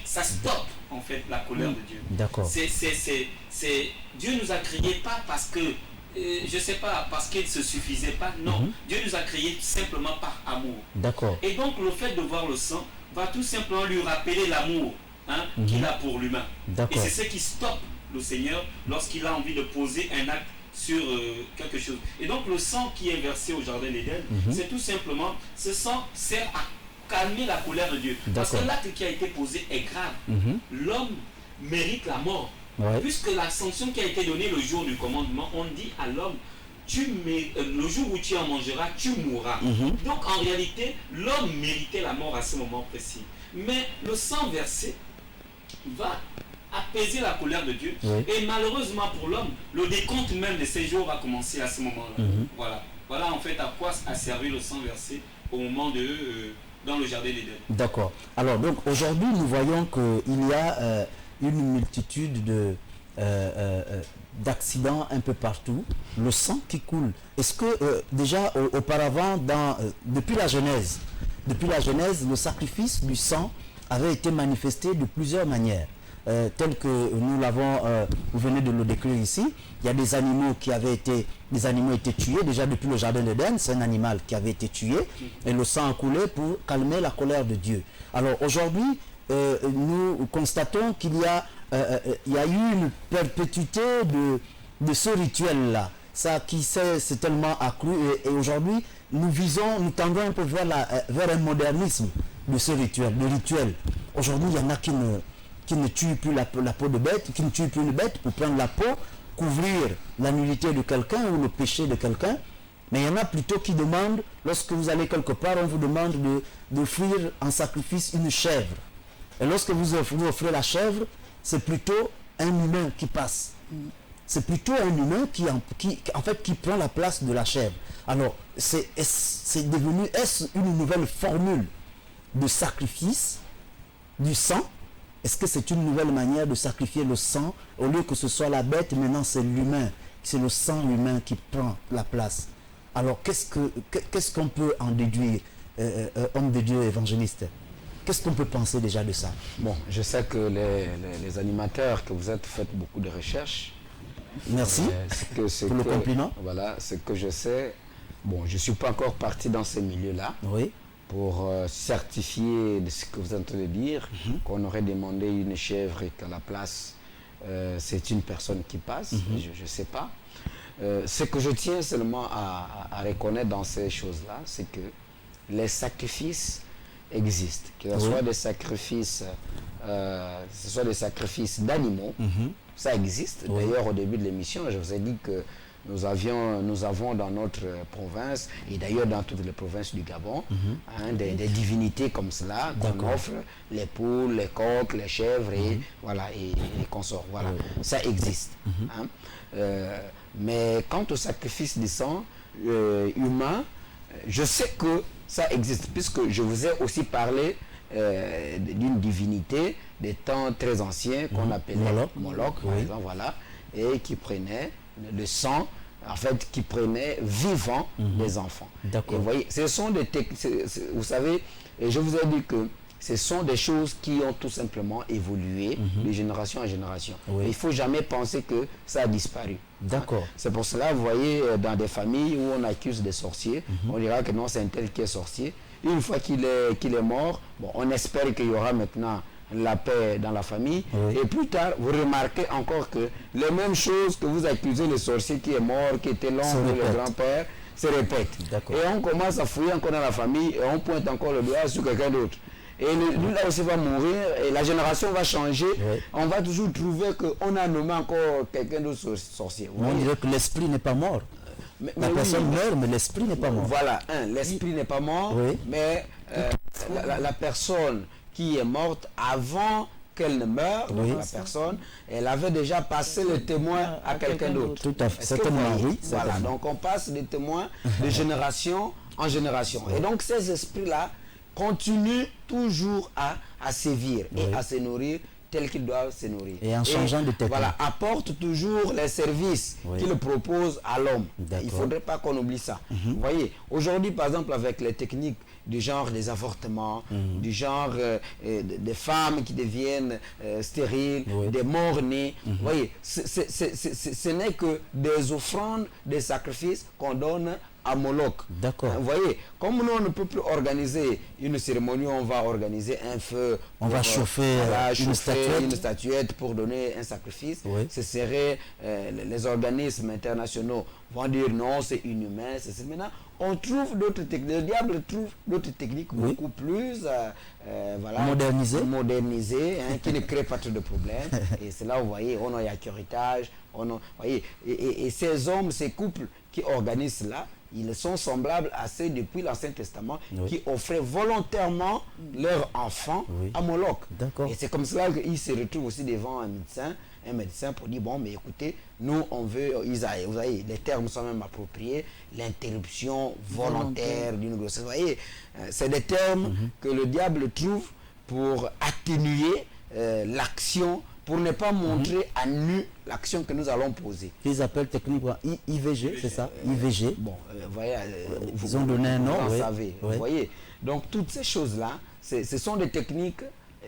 Ça stoppe en fait la colère de Dieu. D'accord. Dieu nous a créés pas parce que, je sais pas, parce qu'il ne se suffisait pas. Non, Dieu nous a créés simplement par amour. D'accord. Et donc le fait de voir le sang va tout simplement lui rappeler l'amour qu'il a pour l'humain. Et c'est ce qui stoppe le Seigneur lorsqu'il a envie de poser un acte sur quelque chose. Et donc le sang qui est versé au jardin d'Éden, c'est tout simplement, ce sang sert à calmer la colère de Dieu. Parce que l'acte qui a été posé est grave. L'homme mérite la mort. Puisque la sanction qui a été donnée le jour du commandement, on dit à l'homme, le jour où tu en mangeras, tu mourras. Donc en réalité, l'homme méritait la mort à ce moment précis. Mais le sang versé va apaiser la colère de Dieu. Et malheureusement pour l'homme, le décompte même de ses jours va commencer à ce moment-là. Voilà en fait à quoi a servi le sang versé au moment dans le jardin d'Éden. D'accord. Alors donc aujourd'hui nous voyons qu'il y a une multitude d'accidents un peu partout, le sang qui coule. Est-ce que déjà auparavant, depuis la Genèse, le sacrifice du sang avait été manifesté de plusieurs manières, tel que nous l'avons, vous venez de le décrire ici. Il y a des animaux qui avaient été, tués déjà depuis le jardin d'Éden. C'est un animal qui avait été tué et le sang a coulé pour calmer la colère de Dieu. Alors aujourd'hui, nous constatons qu'il y a eu une perpétuité de ce rituel-là. Ça qui s'est tellement accru et aujourd'hui nous tendons un peu vers un modernisme de ce rituel, Aujourd'hui, il y en a qui ne tuent plus la peau de bête, qui ne tuent plus une bête pour prendre la peau, couvrir la nullité de quelqu'un ou le péché de quelqu'un. Mais il y en a plutôt qui demandent, lorsque vous allez quelque part, on vous demande d'offrir en sacrifice une chèvre. Et lorsque vous offrez la chèvre, c'est plutôt un humain qui passe. C'est plutôt un humain qui prend la place de la chèvre. Alors, c'est devenu une nouvelle formule de sacrifice du sang? Est-ce que c'est une nouvelle manière de sacrifier le sang? Au lieu que ce soit la bête, maintenant c'est l'humain. C'est le sang humain qui prend la place. Alors, qu'est-ce qu'on peut en déduire, homme de Dieu évangéliste? Qu'est-ce qu'on peut penser déjà de ça? Bon, je sais que les animateurs que vous êtes faites beaucoup de recherches. Merci pour le compliment. Voilà, ce que je sais. Bon, je ne suis pas encore parti dans ces milieux-là pour certifier de ce que vous êtes en train de dire, qu'on aurait demandé une chèvre et qu'à la place, c'est une personne qui passe. Je ne sais pas. Ce que je tiens seulement à reconnaître dans ces choses-là, c'est que les sacrifices existent, que ce soit des sacrifices ce sont des sacrifices d'animaux. Ça existe. D'ailleurs, au début de l'émission, je vous ai dit que nous avons dans notre province, et d'ailleurs dans toutes les provinces du Gabon, des divinités comme cela, qu'on offre, les poules, les coqs, les chèvres, et voilà, et les consorts. Voilà, ça existe. Mais quant au sacrifice du sang humain, je sais que ça existe, puisque je vous ai aussi parlé d'une divinité des temps très anciens qu'on appelait Moloch, par exemple, voilà, et qui prenait le sang, en fait, qui prenait vivant des enfants. Et vous voyez, ce sont des vous savez, et je vous ai dit que ce sont des choses qui ont tout simplement évolué de génération en génération. Il ne faut jamais penser que ça a disparu. D'accord. C'est pour cela, vous voyez, dans des familles où on accuse des sorciers, on dira que non, c'est un tel qui est sorcier. Une fois qu'il est mort, bon, on espère qu'il y aura maintenant la paix dans la famille. Et plus tard, vous remarquez encore que les mêmes choses que vous accusez le sorcier qui est mort, qui était l'oncle, le grand-père, se répètent. Et on commence à fouiller encore dans la famille et on pointe encore le doigt sur quelqu'un d'autre. Et lui là aussi va mourir et la génération va changer. On va toujours trouver qu'on a nommé encore quelqu'un d'autre sorcier. On dirait que l'esprit n'est pas mort. La personne meurt, mais l'esprit n'est pas mort. Voilà, l'esprit n'est pas mort, mais la personne qui est morte avant qu'elle ne meure, la personne, elle avait déjà passé le témoin à quelqu'un d'autre. Tout à fait, certainement, oui. Voilà, donc on passe des témoins de génération en génération. Et donc ces esprits-là continuent toujours à sévir et à se nourrir tels qu'ils doivent se nourrir. Et en changeant de technique. Voilà, apporte toujours les services qu'il propose à l'homme. Il ne faudrait pas qu'on oublie ça. Vous voyez, aujourd'hui, par exemple, avec les techniques du genre des avortements, du genre des femmes qui deviennent stériles, des morts-nés, vous voyez, ce n'est que des offrandes, des sacrifices qu'on donne à Moloch. D'accord. Vous voyez, comme nous on ne peut plus organiser une cérémonie, on va organiser un feu. On va chauffer une statuette pour donner un sacrifice. Ce serait les organismes internationaux vont dire non, c'est inhumain. Maintenant, on trouve d'autres techniques. Le diable trouve d'autres techniques beaucoup plus modernisées, qui ne créent pas trop de problèmes. Et c'est là où vous voyez, on a un héritage. Et ces hommes, ces couples qui organisent cela, ils sont semblables à ceux depuis l'Ancien Testament qui offraient volontairement leurs enfants à Moloch. Et c'est comme cela qu'ils se retrouvent aussi devant un médecin pour dire, bon, mais écoutez, nous, on veut, vous voyez, les termes sont même appropriés, l'interruption volontaire d'une grossesse. Vous voyez, c'est des termes que le diable trouve pour atténuer l'action, pour ne pas montrer à nu l'action que nous allons poser. Ils appellent techniquement IVG, c'est ça? IVG. Bon, voyez, ils ont donné un nom, vous savez. Vous voyez, donc toutes ces choses-là, ce sont des techniques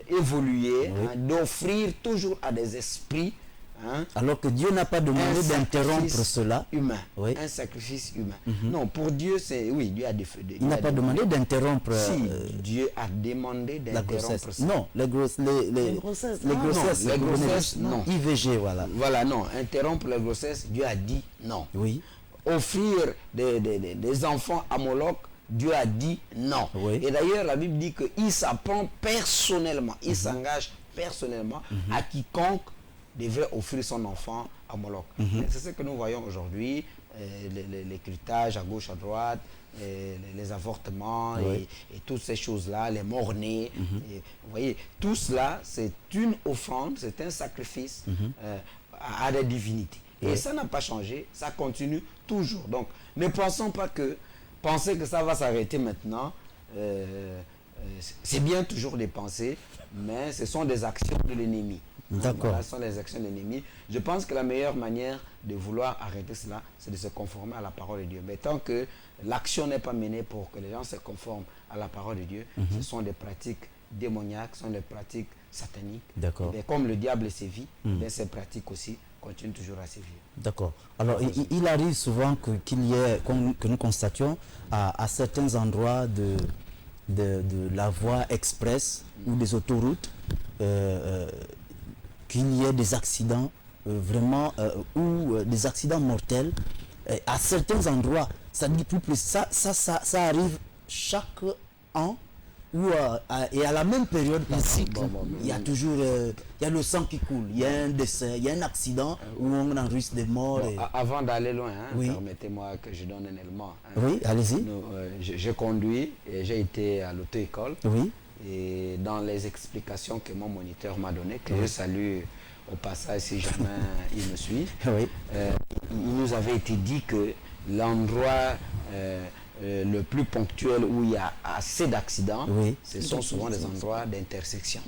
évoluées, d'offrir toujours à des esprits. Alors que Dieu n'a pas demandé d'interrompre cela. Humain, un sacrifice humain. Non, pour Dieu, c'est Dieu a il n'a pas demandé d'interrompre. Si, Dieu a demandé d'interrompre ça. Non, les grossesses, non. IVG, voilà. Voilà, non, interrompre les grossesses, Dieu a dit non. Offrir des enfants à Moloch, Dieu a dit non. Et d'ailleurs, la Bible dit qu'il s'apprend personnellement, il s'engage personnellement à quiconque devrait offrir son enfant à Moloch. C'est ce que nous voyons aujourd'hui, les curetages à gauche, à droite, les avortements et toutes ces choses-là, les morts-nés. Vous voyez, tout cela, c'est une offrande, c'est un sacrifice à des divinités. Et ça n'a pas changé, ça continue toujours. Donc, ne pensons pas penser que ça va s'arrêter maintenant, c'est bien toujours des pensées, mais ce sont des actions de l'ennemi. D'accord. Voilà, ce sont les actions de l'ennemi. Je pense que la meilleure manière de vouloir arrêter cela, c'est de se conformer à la parole de Dieu. Mais tant que l'action n'est pas menée pour que les gens se conforment à la parole de Dieu, ce sont des pratiques démoniaques, ce sont des pratiques sataniques. D'accord. Et comme le diable sévit, ces pratiques aussi continuent toujours à sévir. D'accord. Alors, il arrive souvent que nous constations à certains endroits de la voie express ou des autoroutes qu'il y ait des accidents ou des accidents mortels à certains endroits. Ça dit plus ça arrive chaque an et à la même période, il y a toujours il y a le sang qui coule, il y a un décès, il y a un accident où on enregistre des morts. Avant d'aller loin, permettez-moi que je donne un élément. Oui, allez-y. J'ai conduit et j'ai été à l'auto-école. Oui. Et dans les explications que mon moniteur m'a données, que je salue au passage si jamais il me suit, il nous avait été dit que l'endroit le plus ponctuel où il y a assez d'accidents, ce sont souvent des endroits d'intersection.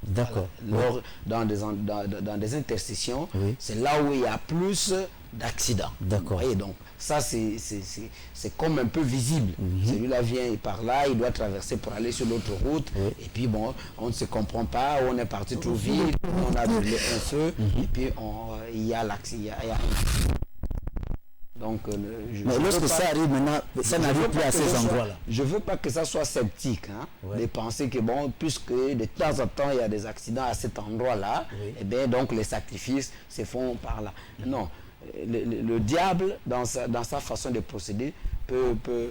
D'accord. Voilà. Dans des intersections, c'est là où il y a plus d'accidents. D'accord. Et donc, ça, c'est comme un peu visible. Celui-là vient par là, il doit traverser pour aller sur l'autre route. Et puis, bon, on ne se comprend pas, on est parti trop vite, on a brûlé un feu, et puis il y a l'accident. Donc, mais lorsque ça arrive maintenant, ça n'arrive plus à ces endroits-là. Je ne veux pas que ça soit sceptique, de penser que, bon, puisque de temps en temps, il y a des accidents à cet endroit-là, et bien, donc, les sacrifices se font par là. Non. Le diable, dans sa façon de procéder, peut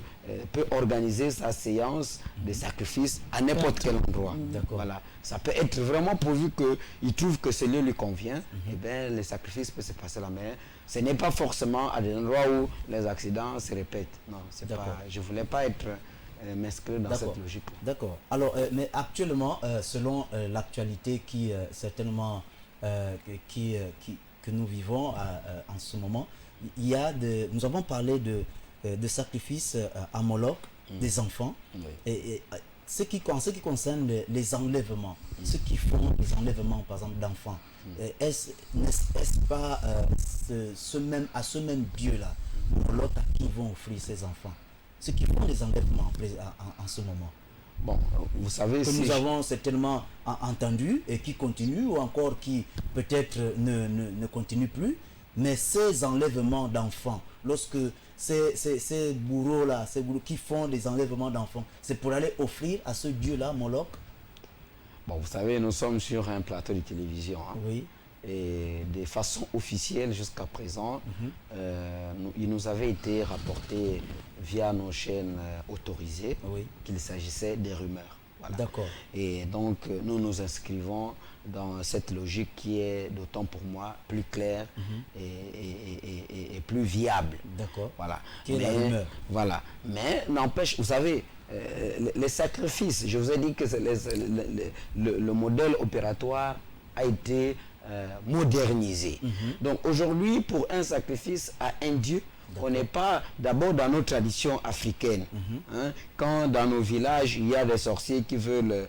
organiser sa séance de sacrifice à n'importe quel endroit. Voilà. Ça peut être vraiment pourvu qu'il trouve que ce lieu lui convient, et bien le sacrifice peut se passer là. Mais ce n'est pas forcément à des endroits où les accidents se répètent. Non, je ne voulais pas être mesclé dans cette logique. D'accord. Alors, mais actuellement, selon l'actualité qui certainement que nous vivons en ce moment, nous avons parlé de sacrifices à Moloch des enfants. Et en ce qui concerne les enlèvements, ceux qui font les enlèvements par exemple d'enfants, est-ce pas à ce même Dieu-là, Moloch, à qui vont offrir ces enfants, ceux qui font les enlèvements en ce moment? Bon, vous savez, que nous avons certainement entendu et qui continue, ou encore qui peut-être ne continue plus, mais ces enlèvements d'enfants, lorsque ces bourreaux-là, qui font des enlèvements d'enfants, c'est pour aller offrir à ce Dieu-là, Moloch? Bon, vous savez, nous sommes sur un plateau de télévision. Oui. Et de façon officielle jusqu'à présent, il nous avait été rapporté via nos chaînes autorisées qu'il s'agissait des rumeurs. Voilà. D'accord. Et donc, nous nous inscrivons dans cette logique qui est d'autant pour moi plus claire et plus viable. D'accord. Voilà. Qui est la rumeur. Voilà. Mais n'empêche, vous savez, les sacrifices, je vous ai dit que le modèle opératoire a été modernisé. Donc aujourd'hui, pour un sacrifice à un dieu, on n'est pas d'abord dans nos traditions africaines. Quand dans nos villages, il y a des sorciers qui veulent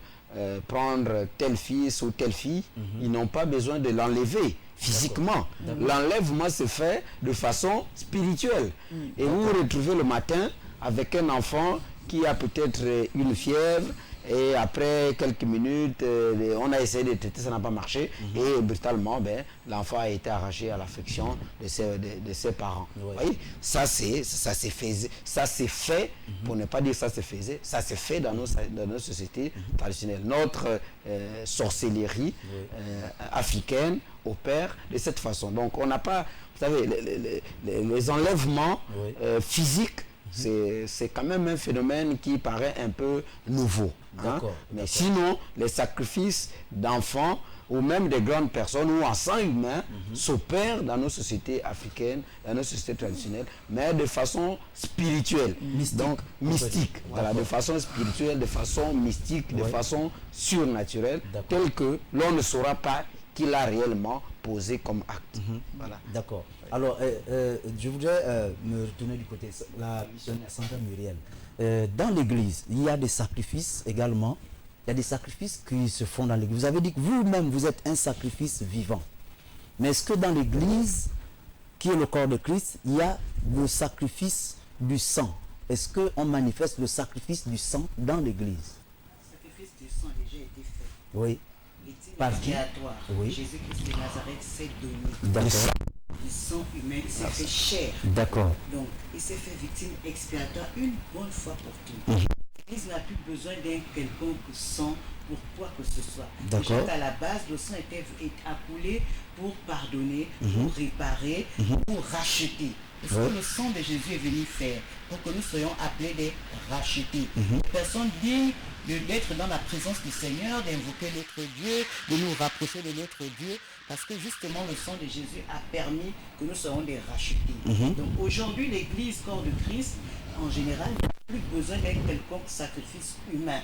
prendre tel fils ou telle fille, ils n'ont pas besoin de l'enlever physiquement. L'enlèvement se fait de façon spirituelle. Et vous vous retrouvez le matin avec un enfant qui a peut-être une fièvre, et après quelques minutes, on a essayé de traiter, ça n'a pas marché, et brutalement, l'enfant a été arraché à l'affection de ses parents. Vous voyez, ça s'est fait, pour ne pas dire ça se faisait, ça s'est fait dans nos sociétés traditionnelles. Notre sorcellerie africaine opère de cette façon. Donc on n'a pas, vous savez, les enlèvements physiques, c'est quand même un phénomène qui paraît un peu nouveau. Mais sinon, les sacrifices d'enfants ou même des grandes personnes ou en sang humain s'opèrent dans nos sociétés africaines, dans nos sociétés traditionnelles, mais de façon spirituelle, donc mystique. Voilà, de façon spirituelle, de façon mystique, de façon surnaturelle, telle que l'on ne saura pas qu'il a réellement posé comme acte. Voilà. D'accord. Alors, je voudrais me retourner du côté de la Sandra Muriel. Dans l'église, il y a des sacrifices également. Il y a des sacrifices qui se font dans l'église. Vous avez dit que vous-même, vous êtes un sacrifice vivant. Mais est-ce que dans l'église, qui est le corps de Christ, il y a le sacrifice du sang? Est-ce qu'on manifeste le sacrifice du sang dans l'église? Le sacrifice du sang a déjà été fait. Oui. Par qui? Jésus-Christ de Nazareth s'est donné. D'accord. Le sang humain s'est fait chair. D'accord. Donc, il s'est fait victime expiatoire une bonne fois pour toutes. l'Église n'a plus besoin d'un quelconque sang pour quoi que ce soit. D'accord. Déjà, à la base, le sang est accoulé pour pardonner, pour réparer, pour racheter. C'est ce que le sang de Jésus est venu faire, pour que nous soyons appelés des rachetés. Des personnes dignes d'être dans la présence du Seigneur, d'invoquer notre Dieu, de nous rapprocher de notre Dieu, parce que justement le sang de Jésus a permis que nous soyons des rachetés. Donc aujourd'hui, l'Église, corps de Christ, en général, n'a plus besoin d'un quelconque sacrifice humain.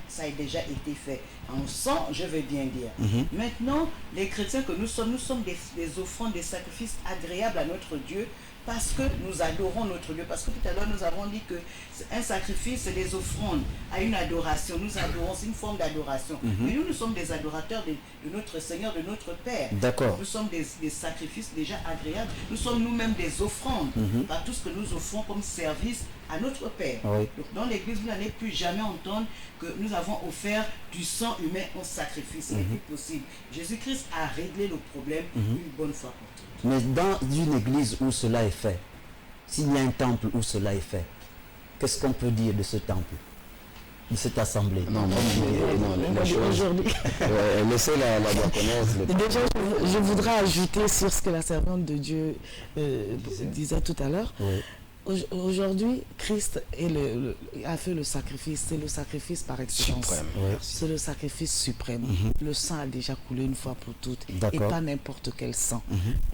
Ça a déjà été fait. En sang, je veux bien dire. Maintenant, les chrétiens que nous sommes des offrandes, des sacrifices agréables à notre Dieu, parce que nous adorons notre Dieu. Parce que tout à l'heure, nous avons dit qu'un sacrifice, c'est des offrandes à une adoration. Nous adorons, c'est une forme d'adoration. Mais nous sommes des adorateurs de notre Seigneur, de notre Père. D'accord. Nous sommes des sacrifices déjà agréables. Nous sommes nous-mêmes des offrandes par tout ce que nous offrons comme service à notre Père. Oui. Donc dans l'Église, vous n'allez plus jamais entendre que nous avons offert du sang humain en sacrifice. Ce n'est plus possible. Jésus-Christ a réglé le problème une bonne fois pour toutes. Mais dans une église où cela est fait, s'il y a un temple où cela est fait, qu'est-ce qu'on peut dire de ce temple, de cette assemblée? Non, la chose... Aujourd'hui, laissez la diaconesse. déjà, je voudrais ajouter sur ce que la servante de Dieu disait tout à l'heure. Oui. Aujourd'hui, Christ a fait le sacrifice, c'est le sacrifice par excellence. Suprême. Oui. C'est le sacrifice suprême. Le sang a déjà coulé une fois pour toutes. Et D'accord. pas n'importe quel sang.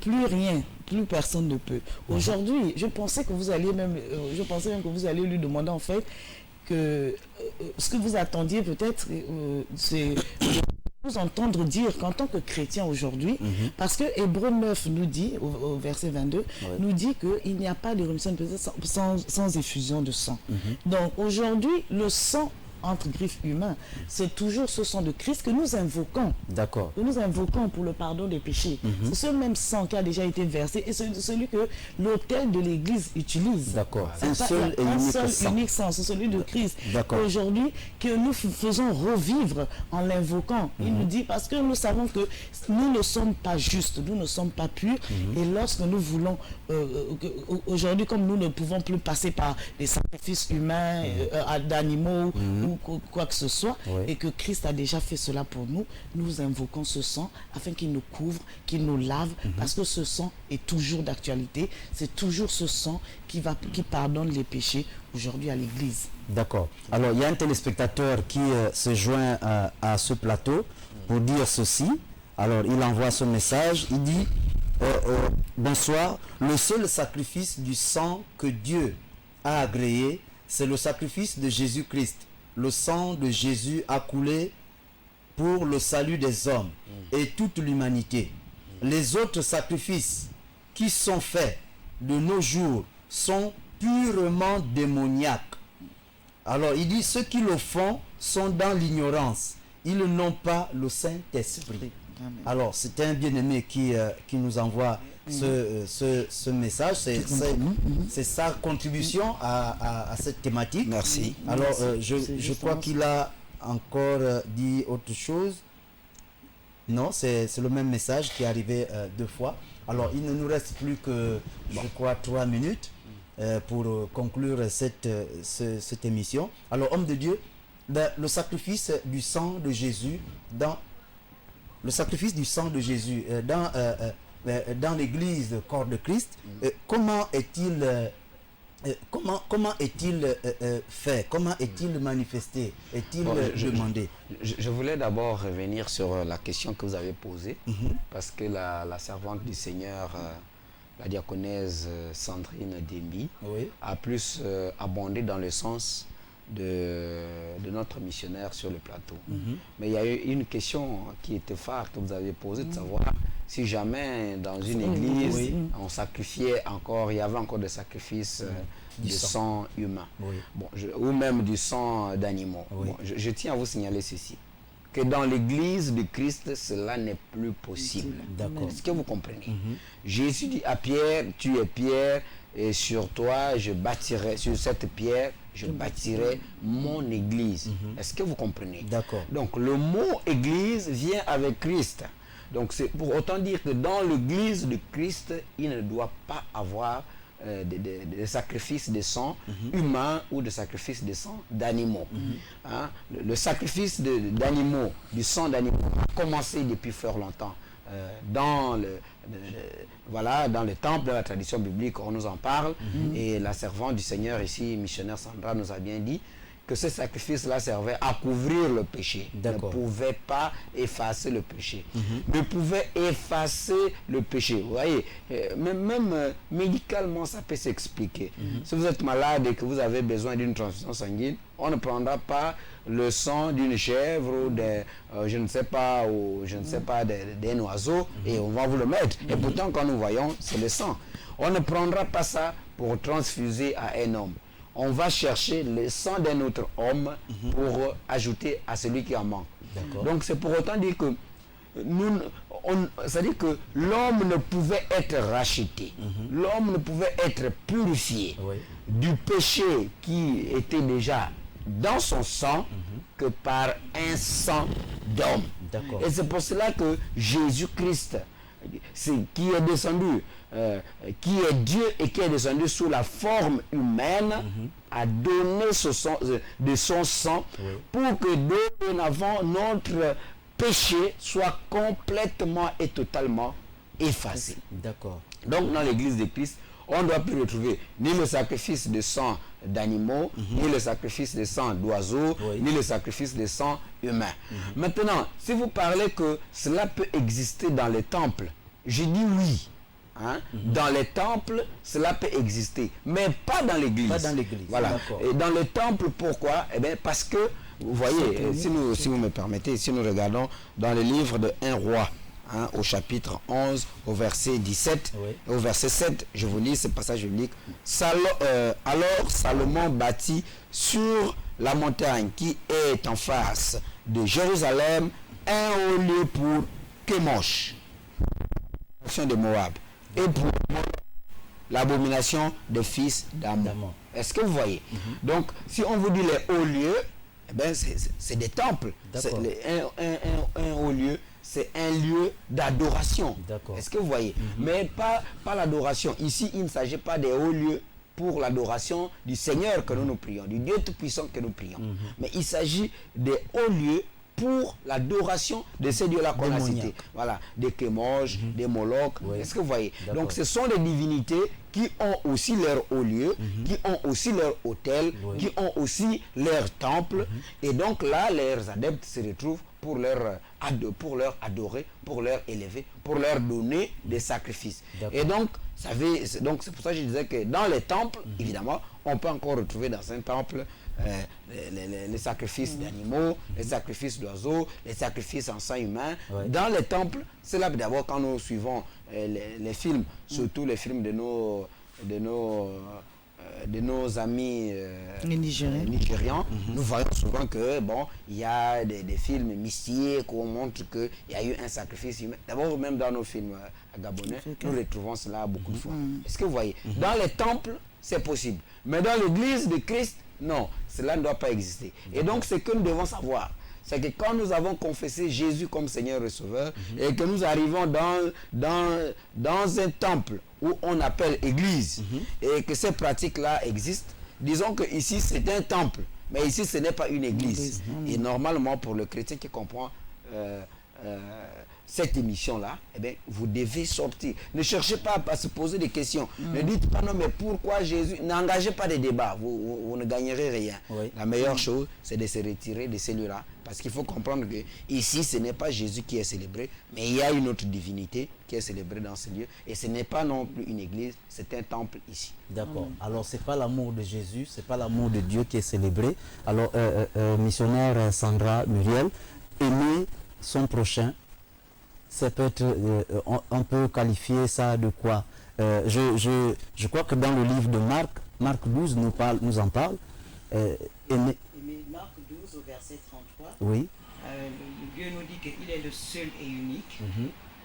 Plus rien, plus personne ne peut. Aujourd'hui, je pensais que vous alliez même lui demander en fait que ce que vous attendiez peut-être, c'est vous entendre dire qu'en tant que chrétien aujourd'hui, parce que Hébreux 9 nous dit, au verset 22, nous dit qu'il n'y a pas de rémission de péché sans effusion de sang. Donc aujourd'hui, le sang entre griffes humains, c'est toujours ce sang de Christ que nous invoquons. D'accord. Que nous invoquons pour le pardon des péchés. C'est ce même sang qui a déjà été versé et c'est celui que l'autel de l'Église utilise. D'accord. C'est Un pas- seul et un unique seul sang. unique sang, c'est celui de Christ. D'accord. Aujourd'hui, que nous faisons revivre en l'invoquant. Il nous dit, parce que nous savons que nous ne sommes pas justes, nous ne sommes pas purs. Et lorsque nous voulons, aujourd'hui, comme nous ne pouvons plus passer par des sacrifices humains, d'animaux ou quoi que ce soit, Oui. et que Christ a déjà fait cela pour nous, nous invoquons ce sang afin qu'il nous couvre, qu'il nous lave, parce que ce sang est toujours d'actualité. C'est toujours ce sang qui pardonne les péchés aujourd'hui à l'Église. D'accord. Alors, il y a un téléspectateur qui se joint à ce plateau pour dire ceci. Alors, il envoie ce message. Il dit bonsoir. Le seul sacrifice du sang que Dieu a agréé, c'est le sacrifice de Jésus-Christ. Le sang de Jésus a coulé pour le salut des hommes et toute l'humanité. Les autres sacrifices qui sont faits de nos jours sont purement démoniaques. Alors il dit, ceux qui le font sont dans l'ignorance. Ils n'ont pas le Saint-Esprit. Amen. Alors c'est un bien-aimé qui nous envoie ce message. C'est sa contribution à cette thématique. Merci. Alors C'est je justement crois qu'il a encore dit autre chose. Non, c'est le même message qui est arrivé 2 fois. Alors il ne nous reste plus que, je crois, 3 minutes pour conclure cette émission. Alors, homme de Dieu, le sacrifice du sang de Jésus dans l'église corps de Christ, comment est-il fait? Comment est-il manifesté? Est-il demandé? Je voulais d'abord revenir sur la question que vous avez posée, parce que la servante du Seigneur, la diaconesse Sandrine Dembi, Oui. a plus abondé dans le sens de notre missionnaire sur le plateau. Mais il y a eu une question qui était phare que vous avez posée, de savoir si jamais dans une église on sacrifiait encore, il y avait encore des sacrifices Du de sang. sang humain, Oui. bon, ou même du sang d'animaux. Oui. Bon, je tiens à vous signaler ceci, que dans l'église de Christ, cela n'est plus possible. D'accord. Est-ce que vous comprenez? Jésus dit à Pierre, tu es Pierre, et sur toi, je bâtirai, sur cette pierre, je bâtirai mon église. Est-ce que vous comprenez? D'accord. Donc, le mot église vient avec Christ. Donc, c'est pour autant dire que dans l'église de Christ, il ne doit pas avoir de sacrifice de sang humain ou de sacrifice de sang d'animaux. Hein? Le sacrifice d'animaux, du sang d'animaux, a commencé depuis fort longtemps. Dans le temple, de la tradition biblique, on nous en parle. Et la servante du Seigneur ici, missionnaire Sandra, nous a bien dit que ce sacrifice-là servait à couvrir le péché. Ne pouvait pas effacer le péché. Ne pouvait effacer le péché. Vous voyez, même médicalement, ça peut s'expliquer. Si vous êtes malade et que vous avez besoin d'une transfusion sanguine, on ne prendra pas le sang d'une chèvre ou d'un oiseau et on va vous le mettre. Et pourtant, quand nous voyons, c'est le sang. On ne prendra pas ça pour transfuser à un homme. On va chercher le sang d'un autre homme pour ajouter à celui qui en manque. Donc c'est pour autant dire que c'est-à-dire que l'homme ne pouvait être racheté, l'homme ne pouvait être purifié du péché qui était déjà dans son sang que par un sang d'homme. Et c'est pour cela que Jésus-Christ, qui est descendu, qui est Dieu et qui est descendu sous la forme humaine, a donné de son sang pour que dorénavant notre péché soit complètement et totalement effacé. Donc dans l'église de Christ, on ne doit plus retrouver ni le sacrifice de sang d'animaux, ni le sacrifice de sang d'oiseaux, ni le sacrifice de sang humain. Maintenant, si vous parlez que cela peut exister dans les temples, je dis oui. Hein? Dans les temples, cela peut exister, mais pas dans l'église. Voilà. Et dans le temple, pourquoi? Eh bien, parce que, vous voyez, si vous me permettez, si nous regardons dans le livre de 1 roi, hein, au chapitre 11, au verset 17, au verset 7, je vous lis ce passage biblique. Alors Salomon bâtit sur la montagne qui est en face de Jérusalem un haut lieu pour Kémosh, de Moab, et pour l'abomination des fils d'Ammon. Est-ce que vous voyez? Donc, si on vous dit les hauts lieux, eh ben, c'est des temples. Un haut lieu, c'est un lieu d'adoration. Est-ce que vous voyez? Mais pas l'adoration. Ici, il ne s'agit pas des hauts lieux pour l'adoration du Seigneur que nous prions, du Dieu Tout-Puissant que nous prions. Mais il s'agit des hauts lieux pour l'adoration de ces dieux-là qu'on a cités. Voilà, des Kémosh, des Moloch. Est-ce que vous voyez? Donc ce sont des divinités qui ont aussi leur haut lieu, qui ont aussi leur autel, qui ont aussi leur temple. Et donc là, leurs adeptes se retrouvent pour leur adorer, pour leur élever, pour leur donner des sacrifices. Et donc, c'est pour ça que je disais que dans les temples, évidemment, on peut encore retrouver dans un temple les sacrifices d'animaux, les sacrifices d'oiseaux, les sacrifices en sang humain. Dans les temples, c'est là d'abord quand nous suivons les films, surtout les films de nos amis nigérians, nous voyons souvent que il y a des films mystiques où on montre qu'il y a eu un sacrifice humain. D'abord, même dans nos films gabonais, nous retrouvons cela beaucoup de fois. Est-ce que vous voyez? Dans les temples, c'est possible. Mais dans l'église de Christ, non, cela ne doit pas exister. Et donc, ce que nous devons savoir, c'est que quand nous avons confessé Jésus comme Seigneur et Sauveur, et que nous arrivons dans un temple où on appelle église, et que ces pratiques-là existent, disons que ici c'est un temple, mais ici ce n'est pas une église. Et normalement, pour le chrétien qui comprend cette émission-là, eh bien, vous devez sortir. Ne cherchez pas à se poser des questions. Ne dites pas non, mais pourquoi Jésus? N'engagez pas de débat. Vous ne gagnerez rien. La meilleure chose, c'est de se retirer de ces lieux-là. Parce qu'il faut comprendre que ici, ce n'est pas Jésus qui est célébré, mais il y a une autre divinité qui est célébrée dans ce lieu. Et ce n'est pas non plus une église, c'est un temple ici. D'accord. Alors, ce n'est pas l'amour de Jésus, ce n'est pas l'amour de Dieu qui est célébré. Alors, missionnaire Sandra Muriel, aimer son prochain, c'est peut-être, on peut qualifier ça de quoi? Je crois que dans le livre de Marc 12 nous en parle. Marc 12 au verset 33, oui. Dieu nous dit qu'il est le seul et unique.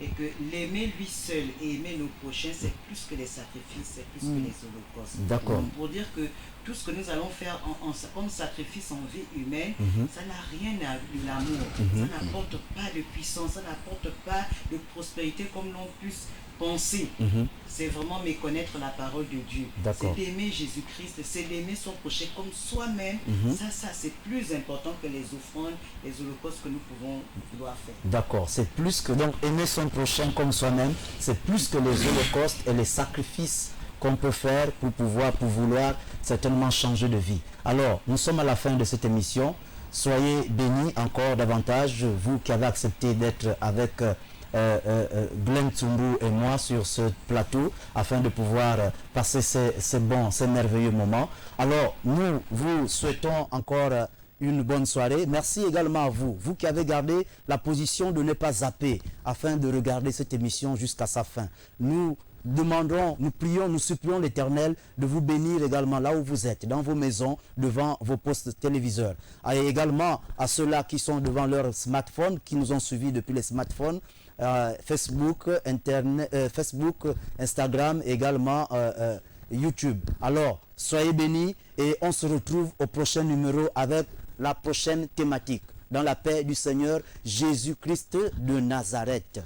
et que l'aimer lui seul et aimer nos prochains, c'est plus que les sacrifices, c'est plus que les holocaustes. D'accord. Pour dire que tout ce que nous allons faire comme sacrifice en vie humaine, ça n'a rien à l'amour, ça n'apporte pas de puissance, ça n'apporte pas de prospérité comme l'on puisse penser. C'est vraiment méconnaître la parole de Dieu. C'est d'aimer Jésus-Christ, c'est d'aimer son prochain comme soi-même. Ça c'est plus important que les offrandes, les holocaustes que nous pouvons vouloir faire. D'accord, c'est plus que, donc aimer son prochain comme soi-même, c'est plus que les holocaustes et les sacrifices qu'on peut faire pour vouloir certainement changer de vie. Alors, nous sommes à la fin de cette émission. Soyez bénis encore davantage, vous qui avez accepté d'être avec Glenn Tsumbu et moi sur ce plateau afin de pouvoir passer ces merveilleux moments. Alors, nous vous souhaitons encore une bonne soirée. Merci également à vous, vous qui avez gardé la position de ne pas zapper afin de regarder cette émission jusqu'à sa fin. Nous demandons, nous prions, nous supplions l'Éternel de vous bénir également là où vous êtes, dans vos maisons, devant vos postes téléviseurs. Et également à ceux-là qui sont devant leur smartphone, qui nous ont suivis depuis les smartphones, Facebook, Instagram, également YouTube. Alors, soyez bénis et on se retrouve au prochain numéro avec la prochaine thématique. Dans la paix du Seigneur Jésus-Christ de Nazareth.